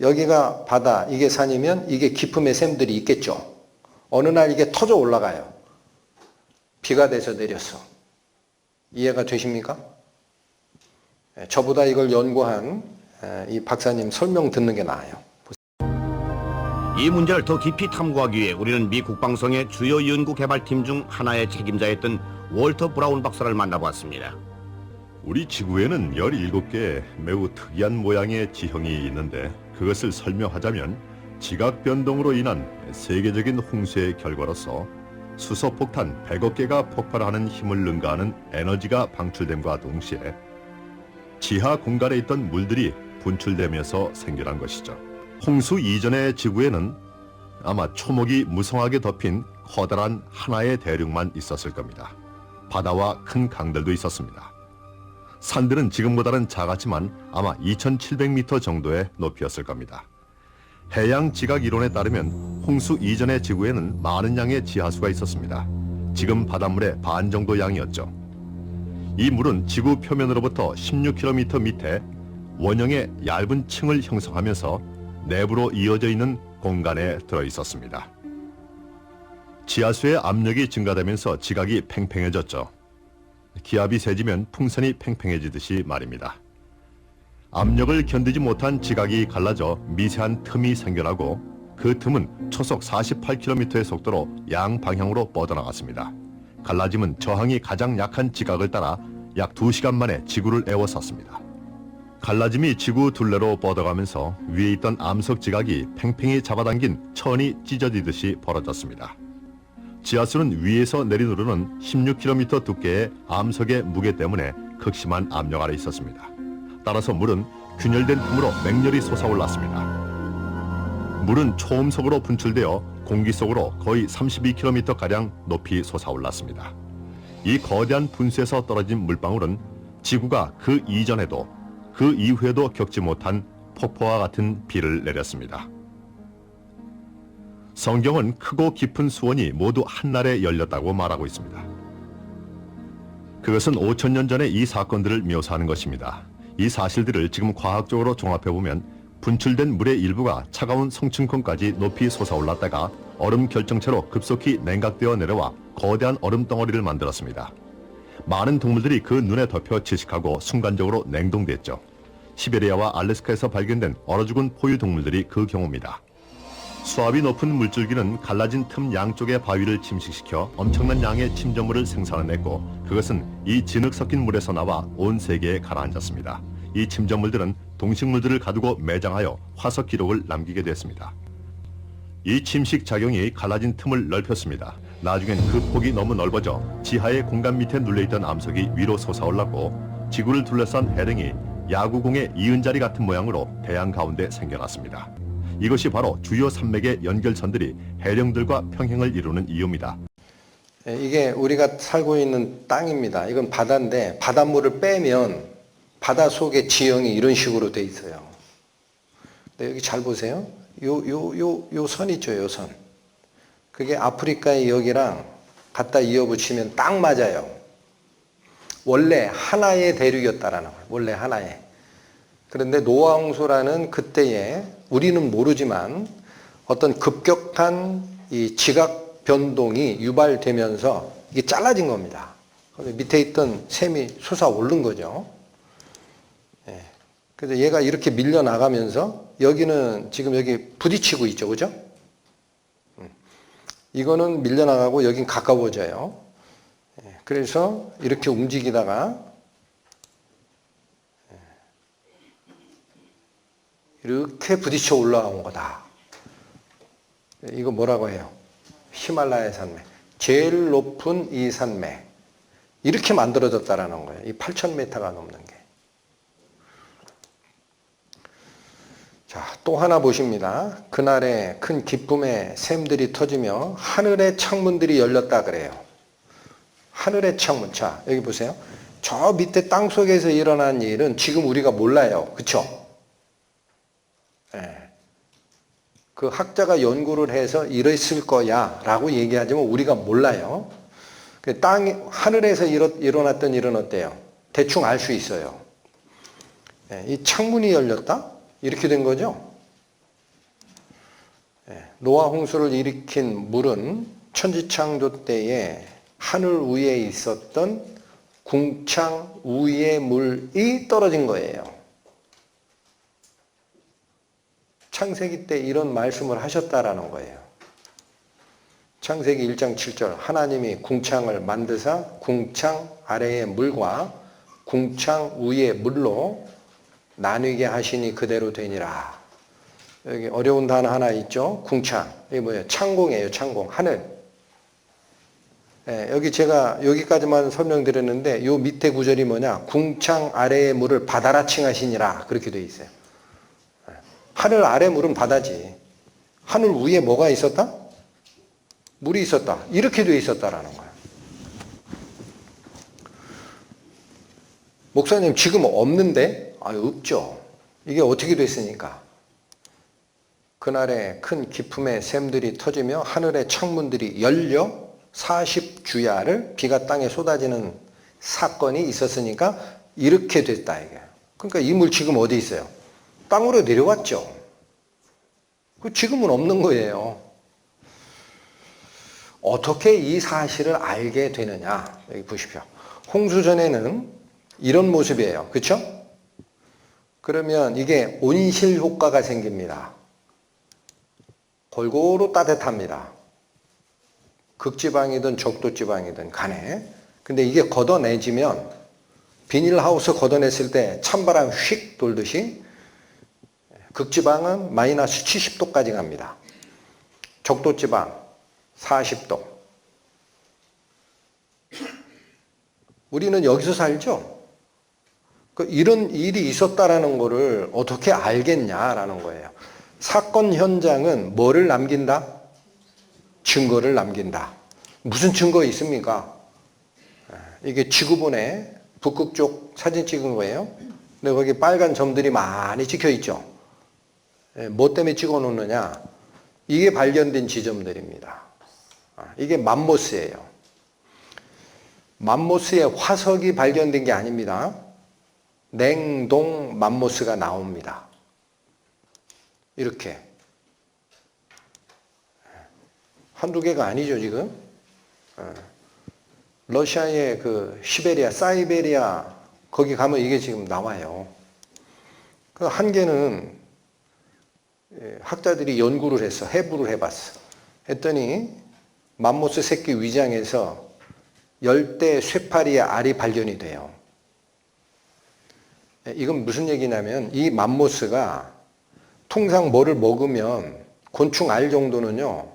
여기가 바다, 이게 산이면 이게 기품의 샘들이 있겠죠. 어느 날 이게 터져 올라가요. 비가 돼서 내렸어. 이해가 되십니까? 저보다 이걸 연구한 이 박사님 설명 듣는 게 나아요. 이 문제를 더 깊이 탐구하기 위해 우리는 미 국방성의 주요 연구 개발팀 중 하나의 책임자였던 월터 브라운 박사를 만나보았습니다. 우리 지구에는 17개의 매우 특이한 모양의 지형이 있는데 그것을 설명하자면 지각 변동으로 인한 세계적인 홍수의 결과로서 수소폭탄 100억 개가 폭발하는 힘을 능가하는 에너지가 방출됨과 동시에 지하 공간에 있던 물들이 분출되면서 생겨난 것이죠. 홍수 이전의 지구에는 아마 초목이 무성하게 덮인 커다란 하나의 대륙만 있었을 겁니다. 바다와 큰 강들도 있었습니다. 산들은 지금보다는 작았지만 아마 2700m 정도의 높이였을 겁니다. 해양 지각 이론에 따르면 홍수 이전의 지구에는 많은 양의 지하수가 있었습니다. 지금 바닷물의 반 정도 양이었죠. 이 물은 지구 표면으로부터 16km 밑에 원형의 얇은 층을 형성하면서 내부로 이어져 있는 공간에 들어 있었습니다. 지하수의 압력이 증가되면서 지각이 팽팽해졌죠. 기압이 세지면 풍선이 팽팽해지듯이 말입니다. 압력을 견디지 못한 지각이 갈라져 미세한 틈이 생겨나고 그 틈은 초속 48km의 속도로 양방향으로 뻗어나갔습니다. 갈라짐은 저항이 가장 약한 지각을 따라 약 2시간 만에 지구를 에워쌌습니다. 갈라짐이 지구 둘레로 뻗어가면서 위에 있던 암석 지각이 팽팽히 잡아당긴 천이 찢어지듯이 벌어졌습니다. 지하수는 위에서 내리누르는 16km 두께의 암석의 무게 때문에 극심한 압력 아래 있었습니다. 따라서 물은 균열된 틈으로 맹렬히 솟아올랐습니다. 물은 초음속으로 분출되어 공기 속으로 거의 32km가량 높이 솟아올랐습니다. 이 거대한 분수에서 떨어진 물방울은 지구가 그 이전에도 그 이후에도 겪지 못한 폭포와 같은 비를 내렸습니다. 성경은 크고 깊은 수원이 모두 한날에 열렸다고 말하고 있습니다. 그것은 5000년 전의 이 사건들을 묘사하는 것입니다. 이 사실들을 지금 과학적으로 종합해보면 분출된 물의 일부가 차가운 성층권까지 높이 솟아올랐다가 얼음 결정체로 급속히 냉각되어 내려와 거대한 얼음 덩어리를 만들었습니다. 많은 동물들이 그 눈에 덮여 질식하고 순간적으로 냉동됐죠. 시베리아와 알래스카에서 발견된 얼어 죽은 포유 동물들이 그 경우입니다. 수압이 높은 물줄기는 갈라진 틈 양쪽의 바위를 침식시켜 엄청난 양의 침전물을 생산해냈고 그것은 이 진흙 섞인 물에서 나와 온 세계에 가라앉았습니다. 이 침전물들은 동식물들을 가두고 매장하여 화석 기록을 남기게 됐습니다. 이 침식 작용이 갈라진 틈을 넓혔습니다. 나중엔 그 폭이 너무 넓어져 지하의 공간 밑에 눌려있던 암석이 위로 솟아올랐고 지구를 둘러싼 해령이 야구공의 이은자리 같은 모양으로 대양 가운데 생겨났습니다. 이것이 바로 주요 산맥의 연결선들이 해령들과 평행을 이루는 이유입니다. 이게 우리가 살고 있는 땅입니다. 이건 바다인데 바닷물을 빼면 바다 속의 지형이 이런 식으로 돼 있어요. 근데 여기 잘 보세요. 요 선 있죠, 요 선. 그게 아프리카의 여기랑 갖다 이어 붙이면 딱 맞아요. 원래 하나의 대륙이었다라는 거예요. 원래 하나의. 그런데 노아 홍수라는 그때에 우리는 모르지만 어떤 급격한 이 지각 변동이 유발되면서 이게 잘라진 겁니다. 밑에 있던 샘이 솟아오른 거죠. 예. 그래서 얘가 이렇게 밀려 나가면서 여기는 지금 여기 부딪히고 있죠, 그죠? 이거는 밀려 나가고 여긴 가까워져요. 예. 그래서 이렇게 움직이다가 이렇게 부딪혀 올라온 거다. 이거 뭐라고 해요? 히말라야 산맥. 제일 높은 이 산맥. 이렇게 만들어졌다라는 거예요. 이 8,000m가 넘는 게. 자, 또 하나 보십니다. 그날에 큰 기쁨의 샘들이 터지며 하늘의 창문들이 열렸다 그래요. 하늘의 창문. 자, 여기 보세요. 저 밑에 땅 속에서 일어난 일은 지금 우리가 몰라요. 그쵸? 예. 그 학자가 연구를 해서 이랬을 거야 라고 얘기하지만 우리가 몰라요. 그 땅이, 하늘에서 일어났던 일은 어때요? 대충 알 수 있어요. 예. 이 창문이 열렸다? 이렇게 된 거죠. 예. 노아 홍수를 일으킨 물은 천지창조 때에 하늘 위에 있었던 궁창 위의 물이 떨어진 거예요. 창세기 때 이런 말씀을 하셨다라는 거예요. 창세기 1장 7절 하나님이 궁창을 만드사 궁창 아래의 물과 궁창 위의 물로 나뉘게 하시니 그대로 되니라. 여기 어려운 단어 하나 있죠. 궁창. 이게 뭐예요? 창공이에요. 창공. 하늘. 예, 여기 제가 여기까지만 설명드렸는데 요 밑에 구절이 뭐냐? 궁창 아래의 물을 바다라 칭하시니라. 그렇게 돼 있어요. 하늘 아래 물은 바다지. 하늘 위에 뭐가 있었다? 물이 있었다. 이렇게 돼 있었다라는 거야. 목사님 지금 없는데? 없죠. 이게 어떻게 됐으니까? 그날에 큰 기품의 샘들이 터지며 하늘의 창문들이 열려 40주야를 비가 땅에 쏟아지는 사건이 있었으니까 이렇게 됐다 이게. 그러니까 이 물 지금 어디 있어요? 땅으로 내려왔죠. 지금은 없는 거예요. 어떻게 이 사실을 알게 되느냐? 여기 보십시오. 홍수 전에는 이런 모습이에요. 그렇죠? 그러면 이게 온실 효과가 생깁니다. 골고루 따뜻합니다. 극지방이든 적도지방이든 간에. 근데 이게 걷어내지면 비닐하우스 걷어냈을 때 찬바람 휙 돌듯이 극지방은 마이너스 70도까지 갑니다. 적도지방 40도. 우리는 여기서 살죠? 이런 일이 있었다라는 것을 어떻게 알겠냐라는 거예요. 사건 현장은 뭐를 남긴다? 증거를 남긴다. 무슨 증거 있습니까? 이게 지구본에 북극 쪽 사진 찍은 거예요. 근데 거기 빨간 점들이 많이 찍혀 있죠. 뭐 때문에 찍어 놓느냐? 이게 발견된 지점들입니다. 이게 맘모스예요. 맘모스의 화석이 발견된 게 아닙니다. 냉동 맘모스가 나옵니다. 이렇게. 한두 개가 아니죠, 지금. 러시아의 그 시베리아, 사이베리아, 거기 가면 이게 지금 나와요. 그 한 개는 학자들이 연구를 했어. 해부를 해봤어. 했더니 맘모스 새끼 위장에서 열대 쇠파리의 알이 발견이 돼요. 이건 무슨 얘기냐면 이 맘모스가 통상 뭐를 먹으면 곤충 알 정도는요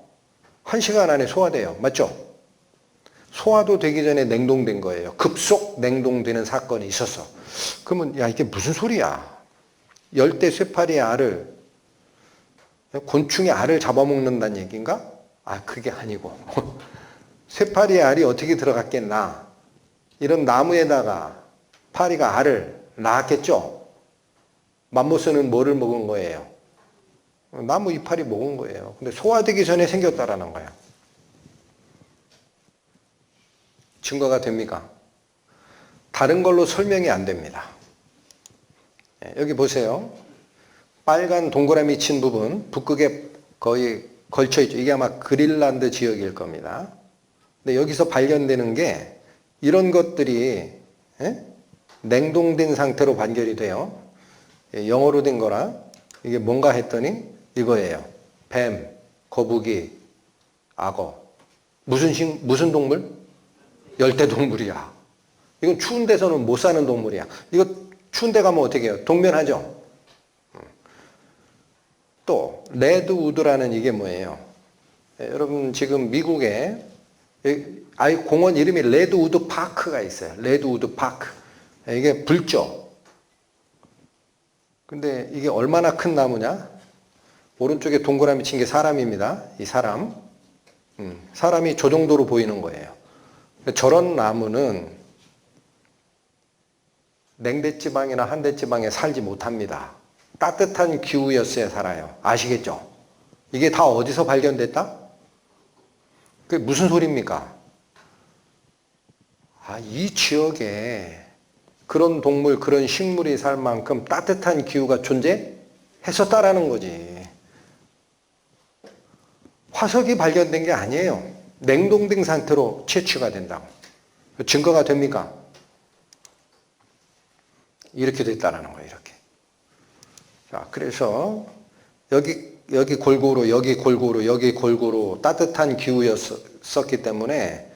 1시간 안에 소화돼요. 맞죠? 소화도 되기 전에 냉동된 거예요. 급속 냉동되는 사건이 있었어. 그러면 야 이게 무슨 소리야? 열대 쇠파리의 알을 곤충의 알을 잡아먹는다는 얘기인가? 그게 아니고 쇠파리의 알이 어떻게 들어갔겠나? 이런 나무에다가 파리가 알을 낳았겠죠? 맘모스는 뭐를 먹은 거예요? 나무 이파리 먹은 거예요. 근데 소화되기 전에 생겼다라는 거예요. 증거가 됩니까? 다른 걸로 설명이 안 됩니다. 여기 보세요. 빨간 동그라미 친 부분, 북극에 거의 걸쳐 있죠. 이게 아마 그린란드 지역일 겁니다. 근데 여기서 발견되는 게 이런 것들이 냉동된 상태로 발견이 돼요. 영어로 된 거라 이게 뭔가 했더니 이거예요. 뱀, 거북이, 악어. 무슨 동물? 열대동물이야. 이건 추운 데서는 못 사는 동물이야. 이거 추운 데 가면 어떻게 해요? 동면하죠? 또 레드우드라는 이게 뭐예요? 여러분 지금 미국에 공원 이름이 레드우드 파크가 있어요. 레드우드 파크. 이게 붉죠? 근데 이게 얼마나 큰 나무냐? 오른쪽에 동그라미 친 게 사람입니다. 이 사람. 사람이 저 정도로 보이는 거예요. 저런 나무는 냉대지방이나 한대지방에 살지 못합니다. 따뜻한 기후였어야 살아요. 아시겠죠? 이게 다 어디서 발견됐다? 그게 무슨 소리입니까? 이 지역에 그런 동물, 그런 식물이 살 만큼 따뜻한 기후가 존재했었다라는 거지. 화석이 발견된 게 아니에요. 냉동된 상태로 채취가 된다고. 증거가 됩니까? 이렇게 됐다라는 거예요. 이렇게. 자, 그래서 여기 골고루, 여기 골고루, 여기 골고루 따뜻한 기후였었기 때문에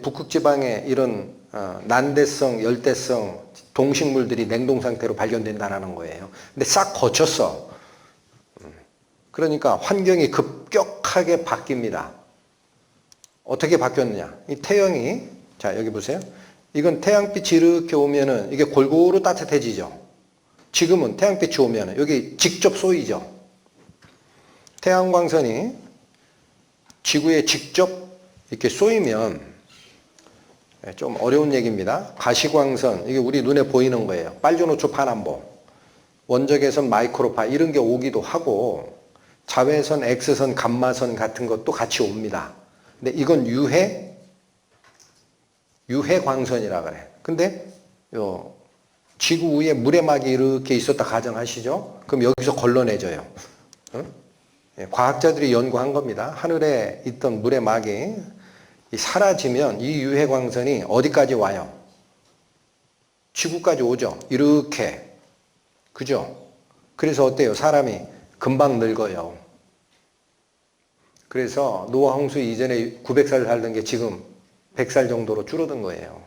북극지방에 이런 난대성, 열대성 동식물들이 냉동 상태로 발견된다는 거예요. 근데 싹 거쳤어. 그러니까 환경이 급격하게 바뀝니다. 어떻게 바뀌었느냐? 이 태양이, 자, 여기 보세요. 이건 태양빛이 이렇게 오면은 이게 골고루 따뜻해지죠. 지금은 태양빛이 오면은 여기 직접 쏘이죠. 태양광선이 지구에 직접 이렇게 쏘이면 좀 어려운 얘기입니다. 가시광선, 이게 우리 눈에 보이는 거예요. 빨주노초 파남보, 원적외선 마이크로파 이런 게 오기도 하고 자외선, X선, 감마선 같은 것도 같이 옵니다. 근데 이건 유해 광선이라 그래. 근데 요 지구 위에 물의 막이 이렇게 있었다 가정하시죠? 그럼 여기서 걸러내져요. 과학자들이 연구한 겁니다. 하늘에 있던 물의 막이 사라지면 이 유해 광선이 어디까지 와요? 지구까지 오죠. 이렇게. 그죠? 그래서 어때요? 사람이 금방 늙어요. 그래서 노아 홍수 이전에 900살 살던 게 지금 100살 정도로 줄어든 거예요.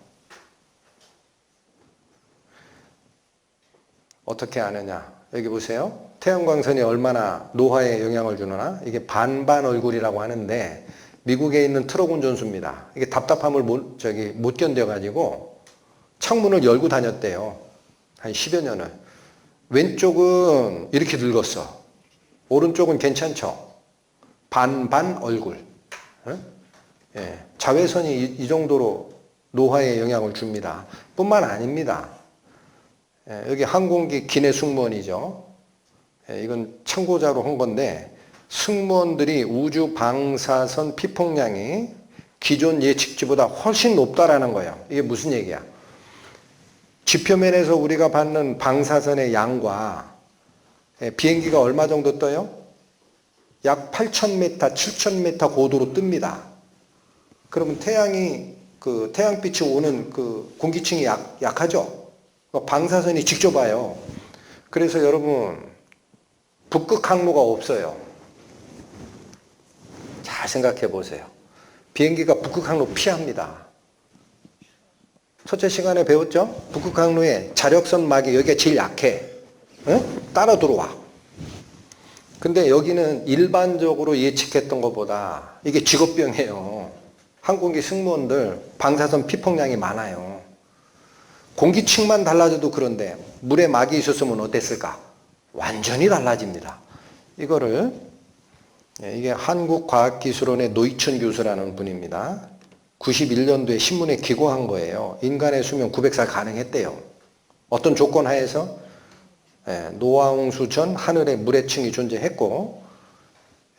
어떻게 아느냐? 여기 보세요. 태양광선이 얼마나 노화에 영향을 주느냐? 이게 반반 얼굴이라고 하는데 미국에 있는 트럭 운전수입니다. 이게 답답함을 못 견뎌가지고 창문을 열고 다녔대요. 한 10여 년을. 왼쪽은 이렇게 늙었어. 오른쪽은 괜찮죠? 반반 얼굴. 예, 자외선이 이 정도로 노화에 영향을 줍니다. 뿐만 아닙니다. 예, 여기 항공기 기내 승무원이죠. 예, 이건 참고자로 한 건데 승무원들이 우주 방사선 피폭량이 기존 예측치보다 훨씬 높다라는 거예요. 이게 무슨 얘기야? 지표면에서 우리가 받는 방사선의 양과 비행기가 얼마 정도 떠요? 약 8,000m, 7,000m 고도로 뜹니다. 그러면 태양빛이 오는 그 공기층이 약하죠? 방사선이 직접 와요. 그래서 여러분, 북극 항로가 없어요. 잘 생각해 보세요. 비행기가 북극 항로 피합니다. 첫째 시간에 배웠죠? 북극 항로에 자력선 막이 여기가 제일 약해. 따라 들어와. 근데 여기는 일반적으로 예측했던 것보다 이게 직업병이에요. 항공기 승무원들 방사선 피폭량이 많아요. 공기층만 달라져도 그런데 물에 막이 있었으면 어땠을까? 완전히 달라집니다. 이게 한국과학기술원의 노이춘 교수라는 분입니다. 91년도에 신문에 기고한 거예요. 인간의 수명 900살 가능했대요. 어떤 조건 하에서? 노아홍수 전 하늘에 물해층이 존재했고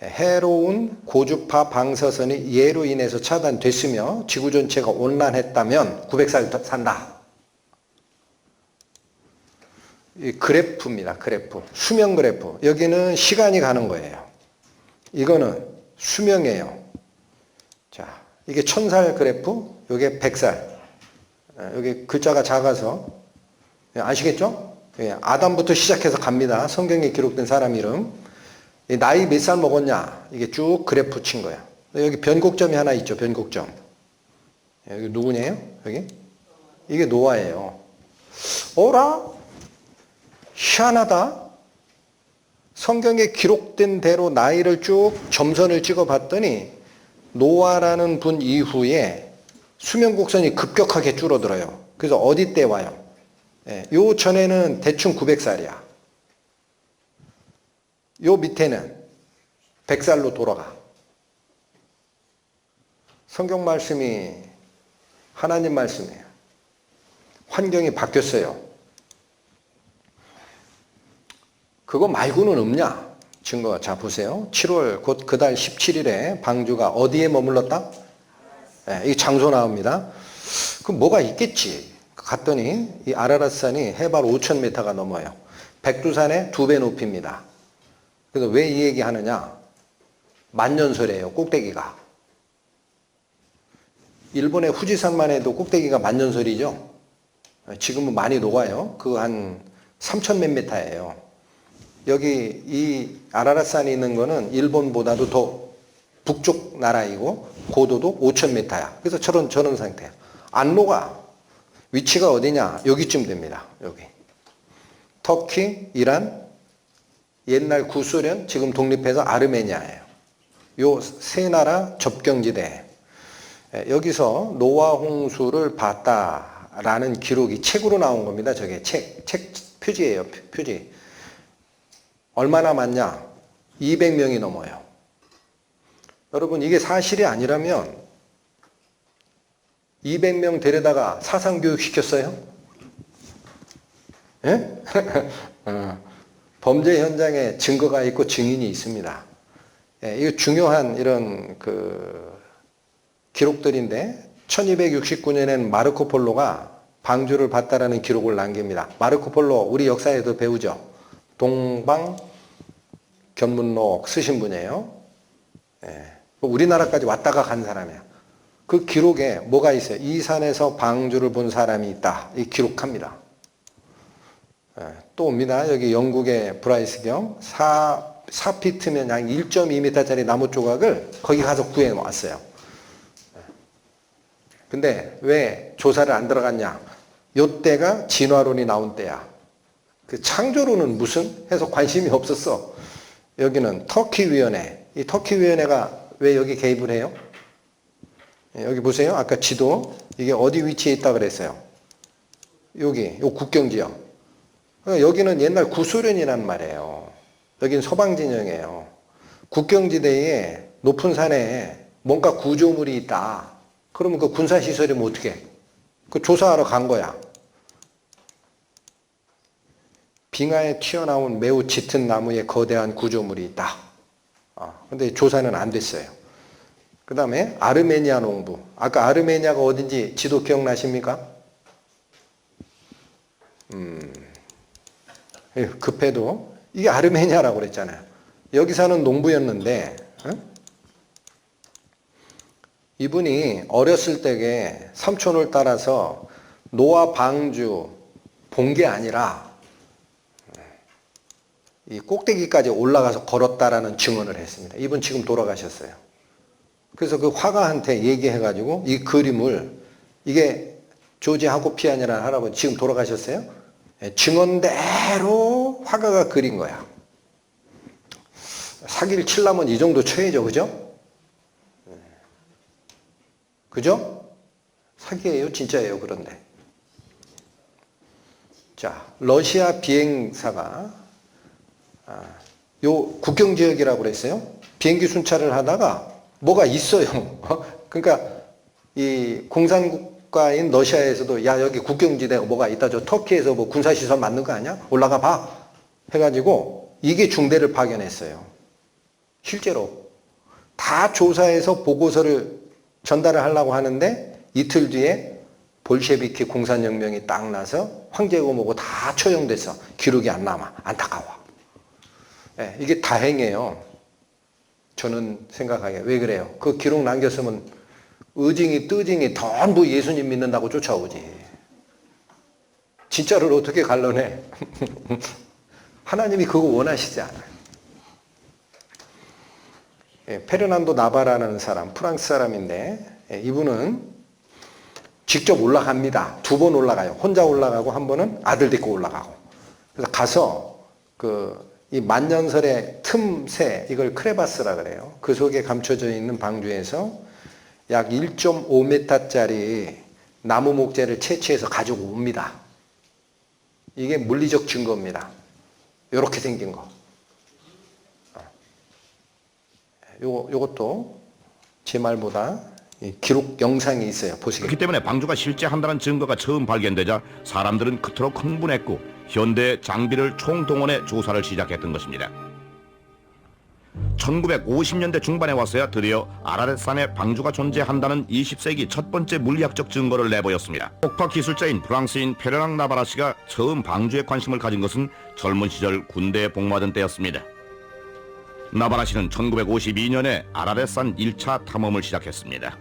해로운 고주파 방사선이 얘로 인해서 차단됐으며 지구 전체가 온난했다면 900살 산다. 이 그래프입니다. 그래프. 수명 그래프. 여기는 시간이 가는 거예요. 이거는 수명이에요. 자, 이게 1000살 그래프, 이게 100살. 여기 글자가 작아서 아시겠죠? 아담부터 시작해서 갑니다. 성경에 기록된 사람 이름. 나이 몇 살 먹었냐? 이게 쭉 그래프 친 거야. 여기 변곡점이 하나 있죠. 변곡점. 여기 누구냐요? 여기? 이게 노아예요. 어라? 희한하다. 성경에 기록된 대로 나이를 쭉 점선을 찍어봤더니 노아라는 분 이후에 수명 곡선이 급격하게 줄어들어요. 그래서 어디 때 와요? 요 전에는 대충 900살이야. 요 밑에는 100살로 돌아가. 성경 말씀이 하나님 말씀이에요. 환경이 바뀌었어요. 그거 말고는 없냐? 증거. 자, 보세요. 7월 곧 그달 17일에 방주가 어디에 머물렀다? 이 장소 나옵니다. 그럼 뭐가 있겠지? 갔더니 이 아라랏산이 해발 5,000m가 넘어요. 백두산의 2배 높이입니다. 그래서 왜 이 얘기 하느냐? 만년설이에요. 꼭대기가. 일본의 후지산만 해도 꼭대기가 만년설이죠. 지금은 많이 녹아요. 그거 한 3,000 몇 m예요. 여기 이 아라랏산이 있는 거는 일본보다도 더 북쪽 나라이고 고도도 5,000m야. 그래서 저런 상태야. 안 녹아. 위치가 어디냐? 여기쯤 됩니다. 여기. 터키, 이란, 옛날 구소련, 지금 독립해서 아르메니아예요. 요 세 나라 접경지대. 여기서 노아 홍수를 봤다라는 기록이 책으로 나온 겁니다. 저게 책 표지예요. 표지. 얼마나 많냐? 200명이 넘어요. 여러분, 이게 사실이 아니라면 200명 데려다가 사상교육 시켰어요? 예? 범죄 현장에 증거가 있고 증인이 있습니다. 예, 이거 중요한 이런 기록들인데 1269년에는 마르코 폴로가 방주를 봤다라는 기록을 남깁니다. 마르코 폴로 우리 역사에도 배우죠. 동방 견문록 쓰신 분이에요. 예, 우리나라까지 왔다가 간 사람이야. 그 기록에 뭐가 있어요? 이 산에서 방주를 본 사람이 있다. 이 기록합니다. 예, 또 옵니다. 여기 영국의 브라이스경 4피트면 약 1.2m짜리 나무 조각을 거기 가서 구해 왔어요. 근데 왜 조사를 안 들어갔냐? 요때가 진화론이 나온 때야. 그 창조론은 무슨? 해서 관심이 없었어. 여기는 터키위원회. 이 터키위원회가 왜 여기 개입을 해요? 여기 보세요. 아까 지도. 이게 어디 위치에 있다 그랬어요? 여기, 요 국경지역. 그러니까 여기는 옛날 구소련이란 말이에요. 여기는 서방 진영이에요. 국경지대에 높은 산에 뭔가 구조물이 있다. 그러면 그 군사시설이면 어떻게 해? 그 조사하러 간 거야. 빙하에 튀어나온 매우 짙은 나무에 거대한 구조물이 있다. 근데 조사는 안 됐어요. 그 다음에 아르메니아 농부. 아까 아르메니아가 어딘지 지도 기억나십니까? 급해도 이게 아르메니아라고 그랬잖아요. 여기 사는 농부였는데 이분이 어렸을 때에 삼촌을 따라서 노아 방주 본 게 아니라 이 꼭대기까지 올라가서 걸었다라는 증언을 했습니다. 이분 지금 돌아가셨어요. 그래서 그 화가한테 얘기해가지고 이 그림을, 이게 조지 하고피안이라는 할아버지 지금 돌아가셨어요. 증언대로 화가가 그린 거야. 사기를 치려면 이 정도 쳐야죠. 그죠? 그죠? 사기예요? 진짜예요? 그런데. 자, 러시아 비행사가 요 국경지역이라고 그랬어요. 비행기 순찰을 하다가 뭐가 있어요. 그러니까 이 공산국가인 러시아에서도 야 여기 국경지대가 뭐가 있다. 저 터키에서 뭐 군사시설 만든 거 아니야? 올라가 봐. 해가지고 이게 중대를 파견했어요. 실제로 다 조사해서 보고서를 전달을 하려고 하는데 이틀 뒤에 볼셰비키 공산혁명이 딱 나서 황제고 뭐고 다 처형돼서 기록이 안 남아. 안타까워. 네, 이게 다행이에요. 저는 생각하기에. 왜 그래요? 그 기록 남겼으면 의징이 뜨징이 전부 예수님 믿는다고 쫓아오지. 진짜를 어떻게 갈라내? 하나님이 그거 원하시지 않아요. 예, 페르난도 나바라는 사람, 프랑스 사람인데 이분은 직접 올라갑니다. 2번 올라가요. 혼자 올라가고 한 번은 아들 데리고 올라가고. 그래서 가서 이 만년설의 틈새, 이걸 크레바스라 그래요. 그 속에 감춰져 있는 방주에서 약 1.5m짜리 나무 목재를 채취해서 가지고 옵니다. 이게 물리적 증거입니다. 이렇게 생긴 거. 요것도 제 말보다 기록 영상이 있어요. 보시겠습니다. 그렇기 때문에 방주가 실제 한다는 증거가 처음 발견되자 사람들은 그토록 흥분했고 현대 장비를 총동원해 조사를 시작했던 것입니다. 1950년대 중반에 와서야 드디어 아라렛산에 방주가 존재한다는 20세기 첫 번째 물리학적 증거를 내보였습니다. 폭파 기술자인 프랑스인 페르낭 나바라시가 처음 방주에 관심을 가진 것은 젊은 시절 군대에 복무하던 때였습니다. 나바라시는 1952년에 아라렛산 1차 탐험을 시작했습니다.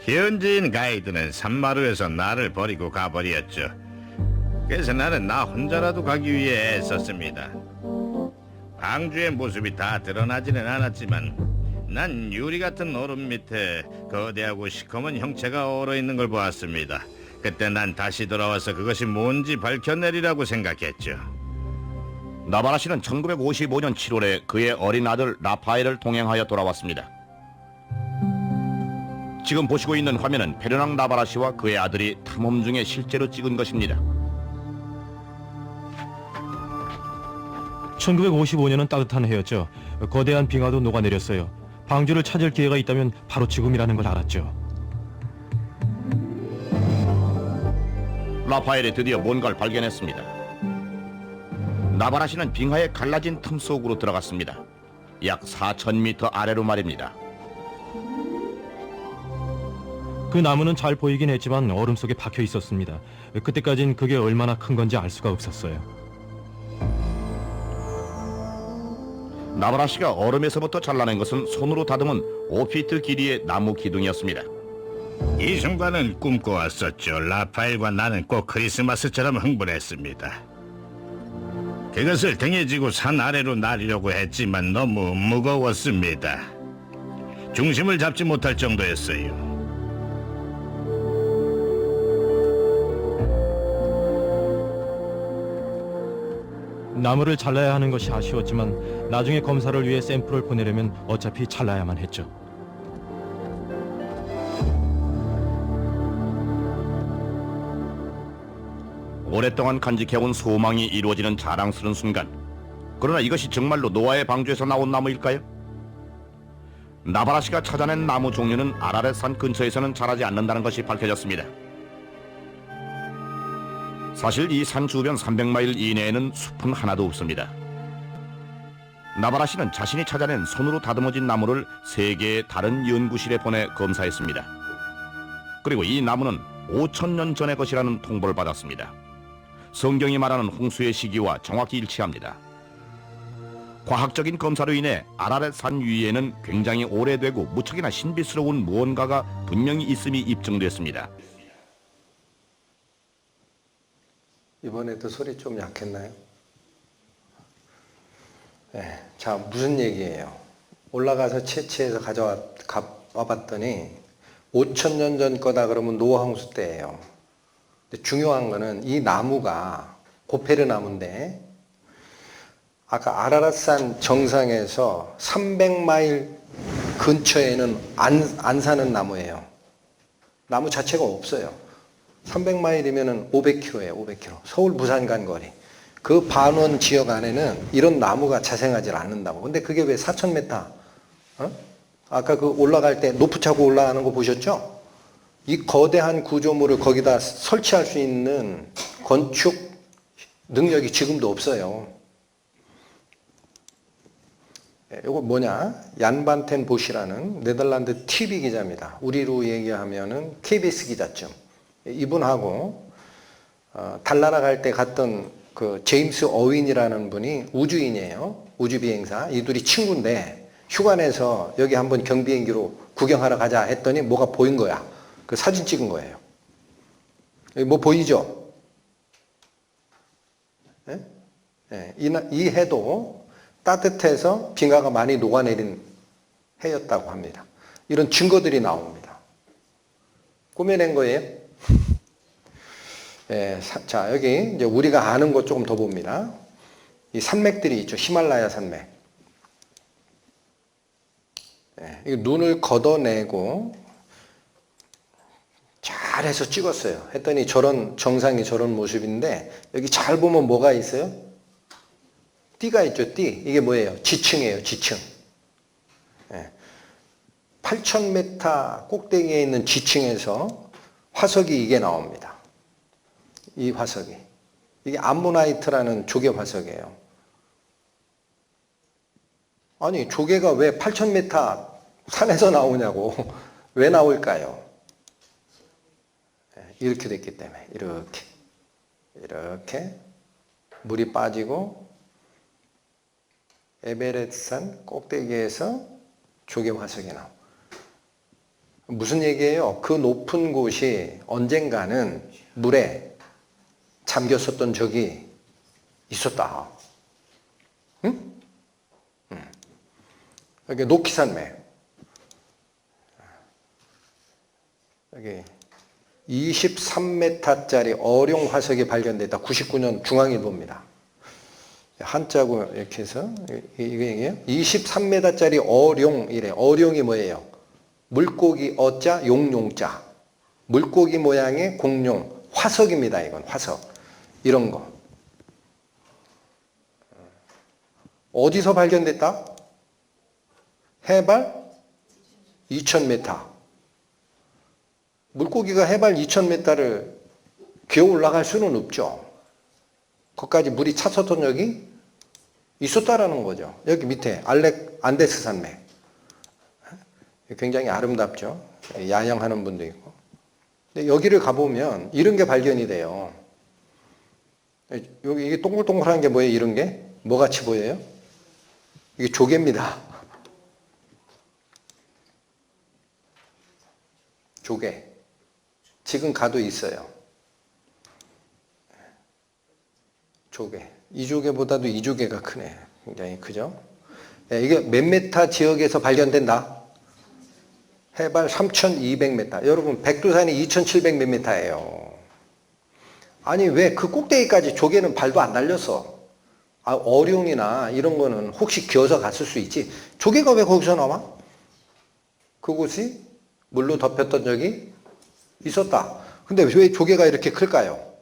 현지인 가이드는 산마루에서 나를 버리고 가버렸죠. 그래서 나는 나 혼자라도 가기 위해 애썼습니다. 방주의 모습이 다 드러나지는 않았지만 난 유리 같은 얼음 밑에 거대하고 시커먼 형체가 얼어있는 걸 보았습니다. 그때 난 다시 돌아와서 그것이 뭔지 밝혀내리라고 생각했죠. 나바라시는 1955년 7월에 그의 어린 아들 라파엘을 동행하여 돌아왔습니다. 지금 보시고 있는 화면은 페르낭 나바라시와 그의 아들이 탐험 중에 실제로 찍은 것입니다. 1955년은 따뜻한 해였죠. 거대한 빙하도 녹아내렸어요. 방주를 찾을 기회가 있다면 바로 지금이라는 걸 알았죠. 라파엘이 드디어 뭔가를 발견했습니다. 나바라시는 빙하의 갈라진 틈 속으로 들어갔습니다. 약 4,000m 아래로 말입니다. 그 나무는 잘 보이긴 했지만 얼음 속에 박혀 있었습니다. 그때까진 그게 얼마나 큰 건지 알 수가 없었어요. 나바라시가 얼음에서부터 잘라낸 것은 손으로 다듬은 5피트 길이의 나무 기둥이었습니다. 이 순간은 꿈꿔왔었죠. 라파엘과 나는 꼭 크리스마스처럼 흥분했습니다. 그것을 등에 지고 산 아래로 날리려고 했지만 너무 무거웠습니다. 중심을 잡지 못할 정도였어요. 나무를 잘라야 하는 것이 아쉬웠지만 나중에 검사를 위해 샘플을 보내려면 어차피 잘라야만 했죠. 오랫동안 간직해온 소망이 이루어지는 자랑스러운 순간. 그러나 이것이 정말로 노아의 방주에서 나온 나무일까요? 나바라시가 찾아낸 나무 종류는 아라렛산 근처에서는 자라지 않는다는 것이 밝혀졌습니다. 사실 이 산 주변 300마일 이내에는 숲은 하나도 없습니다. 나바라시는 자신이 찾아낸 손으로 다듬어진 나무를 3개의 다른 연구실에 보내 검사했습니다. 그리고 이 나무는 5,000년 전의 것이라는 통보를 받았습니다. 성경이 말하는 홍수의 시기와 정확히 일치합니다. 과학적인 검사로 인해 아라렛 산 위에는 굉장히 오래되고 무척이나 신비스러운 무언가가 분명히 있음이 입증됐습니다. 이번에도 소리 좀 약했나요? 네, 자, 무슨 얘기예요? 올라가서 채취해서 와봤더니 5,000년 전 거다 그러면 노아 홍수 때예요. 근데 중요한 거는 이 나무가 고페르 나무인데 아까 아라랏산 정상에서 300마일 근처에는 안 사는 나무예요. 나무 자체가 없어요. 300마일이면 500km예요. 500km. 서울 부산 간 거리. 그 반원 지역 안에는 이런 나무가 자생하지 않는다고. 근데 그게 왜 4,000m? 아까 그 올라갈 때 높이 차고 올라가는 거 보셨죠? 이 거대한 구조물을 거기다 설치할 수 있는 건축 능력이 지금도 없어요. 이거 뭐냐? 얀 반 텐 보시라는 네덜란드 TV 기자입니다. 우리로 얘기하면은 KBS 기자쯤. 이분하고 달나라 갈 때 갔던 그 제임스 어윈이라는 분이 우주인이에요. 우주비행사. 이 둘이 친구인데 휴가 내서 여기 한번 경비행기로 구경하러 가자 했더니 뭐가 보인 거야. 그 사진 찍은 거예요. 여기 뭐 보이죠? 예? 예, 이 해도 따뜻해서 빙하가 많이 녹아내린 해였다고 합니다. 이런 증거들이 나옵니다. 꾸며낸 거예요. 예, 자, 여기 이제 우리가 아는 것 조금 더 봅니다. 이 산맥들이 있죠. 히말라야 산맥. 예, 이거 눈을 걷어내고 잘해서 찍었어요. 했더니 저런 정상이 저런 모습인데 여기 잘 보면 뭐가 있어요? 띠가 있죠. 띠. 이게 뭐예요? 지층이에요. 지층. 예. 8,000m 꼭대기에 있는 지층에서 화석이 이게 나옵니다. 이 화석이. 이게 암모나이트라는 조개 화석이에요. 아니, 조개가 왜 8,000m 산에서 나오냐고. 왜 나올까요? 이렇게 됐기 때문에. 이렇게. 물이 빠지고 에베레스트산 꼭대기에서 조개 화석이 나오. 무슨 얘기예요? 그 높은 곳이 언젠가는 물에 잠겼었던 적이 있었다. 응? 여기 노키산맥. 여기 23m짜리 어룡 화석이 발견됐다. 99년 중앙일보입니다. 한자고 이렇게 해서 이거 얘기해요. 23m짜리 어룡이래. 어룡이 뭐예요? 물고기 어자 용용자. 물고기 모양의 공룡. 화석입니다. 이건 화석. 이런 거. 어디서 발견됐다? 해발 2,000m. 물고기가 해발 2,000m를 기어 올라갈 수는 없죠. 거기까지 물이 찼었던 적이 있었다라는 거죠. 여기 밑에 안데스 산맥. 굉장히 아름답죠. 야영하는 분도 있고. 근데 여기를 가보면 이런 게 발견이 돼요. 여기 이게 동글동글한 게 뭐예요? 이런 게? 뭐 같이 보여요? 이게 조개입니다. 조개. 지금 가도 있어요. 조개. 이 조개보다도 이 조개가 크네. 굉장히 크죠? 이게 몇 메타 지역에서 발견된다? 해발 3,200m. 여러분, 백두산이 2,700 몇 메타예요. 아니, 왜 그 꼭대기까지 조개는 발도 안 달렸어? 어룡이나 이런 거는 혹시 기어서 갔을 수 있지. 조개가 왜 거기서 나와? 그곳이 물로 덮였던 적이 있었다. 근데 왜 조개가 이렇게 클까요?